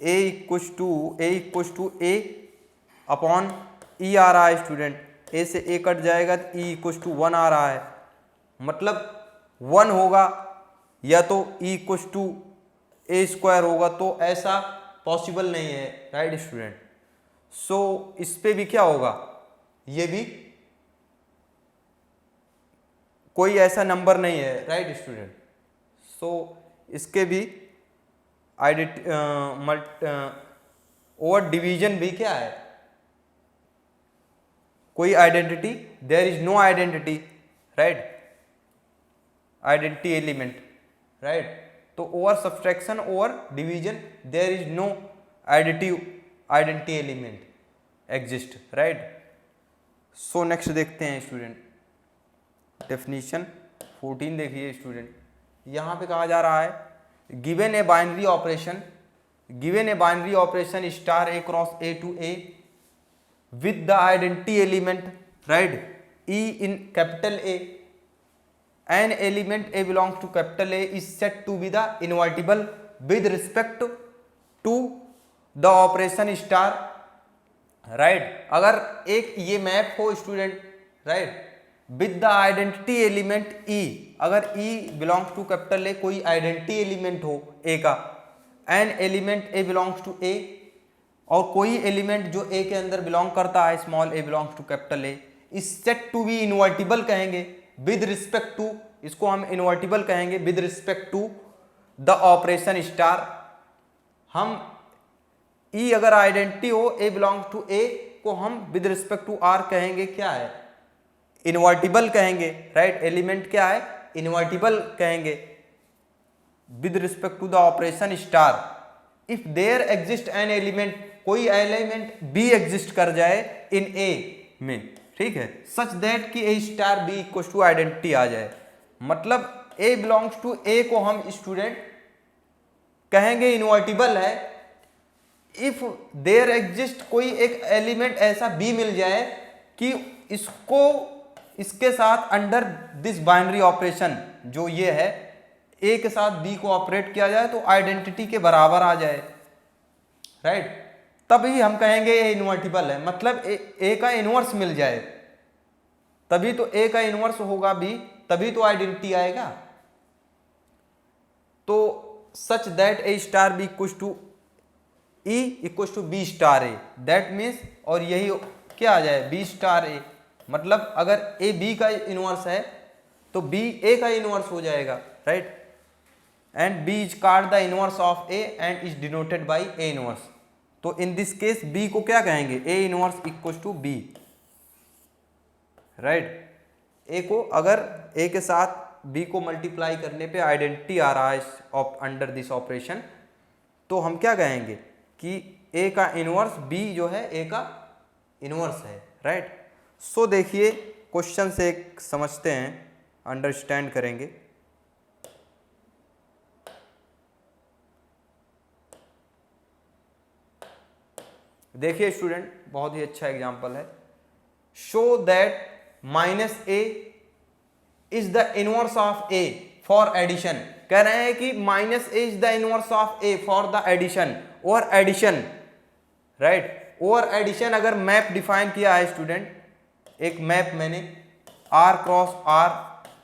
A equal to A upon E आ रहा है स्टूडेंट। ए से ए कट जाएगा तो ई इक्वल टू 1 आ रहा है, मतलब 1 होगा, या तो e equal to a square होगा, तो ऐसा पॉसिबल नहीं है, राइट स्टूडेंट। सो इस पे भी क्या होगा, ये भी कोई ऐसा नंबर नहीं है, राइट स्टूडेंट। सो इसके भी ओवर डिवीजन भी क्या है, कोई identity, there is no identity, right, identity element, right. तो over subtraction, over division, there is no identity element exist, right. So next देखते हैं स्टूडेंट, डेफिनेशन 14 देखिए स्टूडेंट। यहाँ पे कहा जा रहा है given a binary operation star A cross A to a with the identity element, right, E in capital A, an element A belongs to capital A is said to be the invertible with respect to the operation star, right। अगर एक ये मैप हो student, right, with the identity element E, अगर E belongs to capital A, कोई identity element हो A का, an element A belongs to A, और कोई एलिमेंट जो ए के अंदर बिलोंग करता है, small a belongs to capital a, is set to be invertible कहेंगे विद रिस्पेक्ट टू, इसको हम इन्वर्टिबल कहेंगे with respect to the operation star. हम ई अगर आइडेंटिटी हो ए बिलोंग्स टू ए को हम विद रिस्पेक्ट टू आर कहेंगे क्या है, इन्वर्टिबल कहेंगे, राइट। एलिमेंट क्या है, इन्वर्टिबल कहेंगे with respect to the operation star. If there exist an element, कोई एलिमेंट बी एग्जिस्ट कर जाए इन ए में, ठीक है, सच दैट कि A star B equal to identity आ जाए, मतलब ए बिलोंग्स टू ए को हम स्टूडेंट कहेंगे इन्वर्टिबल है। इफ देयर एग्जिस्ट, कोई एक एलिमेंट ऐसा बी मिल जाए कि इसको इसके साथ अंडर दिस बाइनरी ऑपरेशन जो ये है ए के साथ बी को ऑपरेट किया जाए तो आइडेंटिटी के बराबर आ जाए, राइट, तभी हम कहेंगे ए इन्वर्टिबल है, मतलब ए का इनवर्स मिल जाए, तभी तो ए का इनवर्स होगा बी, तभी तो आइडेंटिटी आएगा। तो such that a star B equal to e equal to B star a, that means, और यही क्या आ जाए, बी स्टार ए, मतलब अगर ए बी का इनवर्स है तो बी ए का इनवर्स हो जाएगा, राइट। And B is called the inverse of A and is denoted by A inverse. तो इन दिस केस बी को क्या कहेंगे, A inverse equal to B, right. A को अगर ए के साथ बी को मल्टीप्लाई करने पे आइडेंटिटी आ रहा है अंडर दिस ऑपरेशन, तो हम क्या कहेंगे कि ए का इनवर्स बी जो है ए का इनवर्स है, राइट। सो देखिए क्वेश्चन से एक समझते हैं, अंडरस्टैंड करेंगे। देखिए स्टूडेंट, बहुत ही अच्छा एग्जांपल है। Show that minus A is the inverse of a for addition. कह रहे हैं कि minus A is the inverse of a for the addition और एडिशन, राइट। और एडिशन अगर मैप डिफाइन किया है स्टूडेंट, एक मैप मैंने R cross R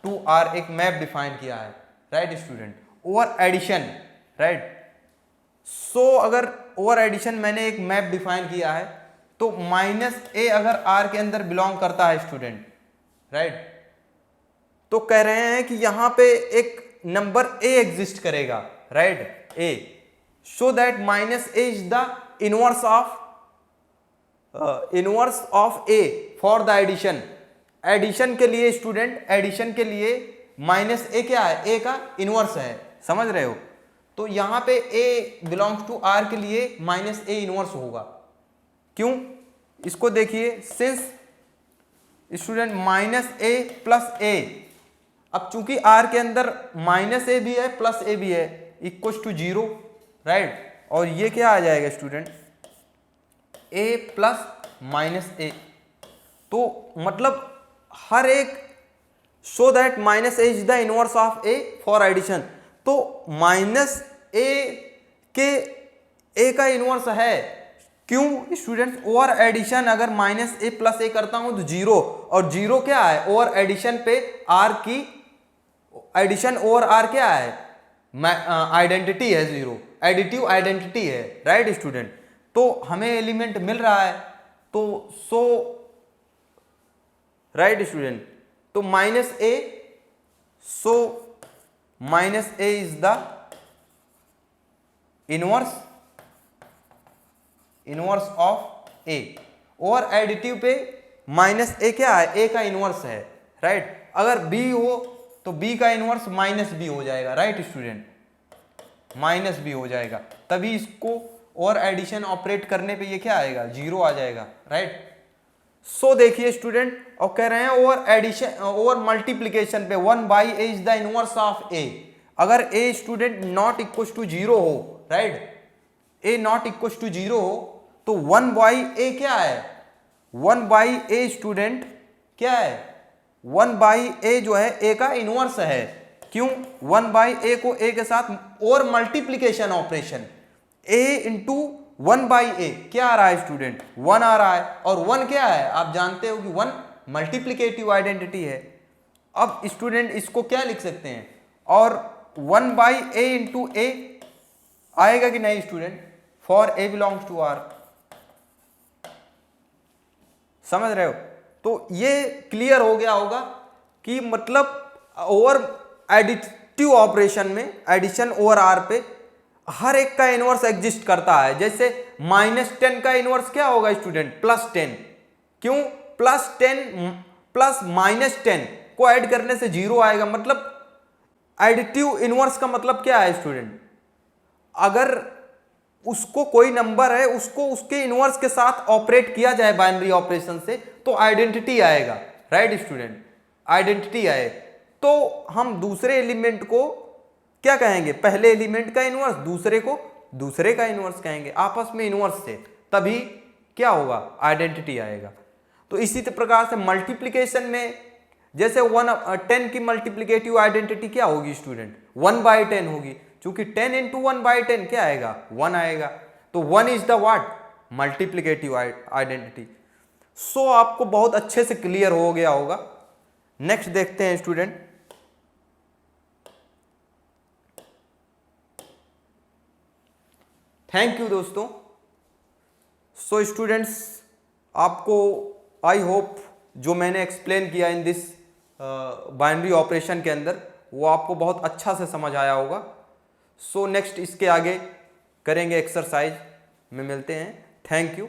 to R एक मैप डिफाइन किया है, राइट स्टूडेंट, और एडिशन, राइट। सो अगर ओवर एडिशन मैंने एक मैप डिफाइन किया है तो माइनस ए अगर आर के अंदर बिलोंग करता है स्टूडेंट, राइट, तो कह रहे हैं कि यहां पे एक नंबर ए एग्जिस्ट करेगा, right, a, so that minus A is the inverse of a for the addition. Addition के लिए स्टूडेंट, एडिशन के लिए माइनस ए क्या है, ए का इनवर्स है, समझ रहे हो। तो यहां पे a बिलोंग्स टू r के लिए माइनस ए इनवर्स होगा। क्यों, इसको देखिए, since student minus a plus ए, अब चूंकि r के अंदर माइनस ए भी है प्लस ए भी है, इक्वल टू 0, राइट, और ये क्या आ जाएगा student, a plus minus a. तो मतलब हर एक so that minus A is the inverse of a for addition. तो माइनस ए के ए का इनवर्स है, क्यों स्टूडेंट्स? ओवर एडिशन अगर माइनस ए प्लस ए करता हूं तो जीरो, और जीरो क्या है? ओवर एडिशन पे आर की एडिशन ओवर आर क्या है? आइडेंटिटी है, जीरो एडिटिव आइडेंटिटी है, राइट स्टूडेंट? तो हमें एलिमेंट मिल रहा है, तो सो राइट स्टूडेंट, तो minus A, so minus A is the inverse of A. और एडिटिव पे माइनस ए क्या है? ए का इनवर्स है, राइट? अगर बी हो तो बी का इनवर्स माइनस बी हो जाएगा, राइट स्टूडेंट? माइनस बी हो जाएगा, तभी इसको और एडिशन ऑपरेट करने पे ये क्या आएगा? जीरो आ जाएगा, राइट? सो देखिए स्टूडेंट, और कह रहे हैं ओवर एडिशन ओवर मल्टीप्लीकेशन पे 1 by A is the inverse of A. अगर A student not equal to zero हो, right? A not equal to zero हो तो 1 बाई ए क्या है? 1 बाई ए स्टूडेंट क्या है? 1 बाई ए जो है ए का इनवर्स है, क्यों? 1 बाई ए को ए के साथ और multiplication operation, A into 1 by A क्या आ रहा है स्टूडेंट? 1 आ रहा है, और 1 क्या है? आप जानते हो कि 1 मल्टीप्लीकेटिव आइडेंटिटी है। अब स्टूडेंट इसको क्या लिख सकते हैं? और 1 बाई ए इंटू ए आएगा कि नहीं student? For A belongs to R, समझ रहे हो? तो ये क्लियर हो गया होगा कि मतलब ओवर एडिटिव ऑपरेशन में एडिशन ओवर आर पे हर एक का इनवर्स एग्जिस्ट करता है। जैसे -10 का इनवर्स क्या होगा स्टूडेंट? +10। क्यों? +10 प्लस -10 को ऐड करने से जीरो आएगा। मतलब एडिटिव इनवर्स का मतलब क्या है स्टूडेंट? अगर उसको कोई नंबर है, उसको उसके इनवर्स के साथ ऑपरेट किया जाए बाइनरी ऑपरेशन से, तो आइडेंटिटी आएगा, राइट स्टूडेंट? आइडेंटिटी आए तो हम दूसरे एलिमेंट को क्या कहेंगे? पहले एलिमेंट का इनवर्स, दूसरे को दूसरे का इनवर्स कहेंगे, आपस में इनवर्स से, तभी क्या होगा? आइडेंटिटी आएगा। तो इसी प्रकार से मल्टीप्लीकेशन में जैसे 10 की मल्टीप्लीकेटिव आइडेंटिटी क्या होगी स्टूडेंट? 1/10 होगी, क्योंकि 10 इंटू 1/10 क्या आएगा? 1 आएगा। तो 1 is the what? Multiplicative identity. So आपको बहुत अच्छे से क्लियर हो गया होगा। नेक्स्ट देखते हैं स्टूडेंट। थैंक यू दोस्तों। सो स्टूडेंट्स, आपको आई होप जो मैंने एक्सप्लेन किया इन दिस बाइनरी ऑपरेशन के अंदर वो आपको बहुत अच्छा से समझ आया होगा। सो नेक्स्ट इसके आगे करेंगे एक्सरसाइज में, मिलते हैं। Thank you.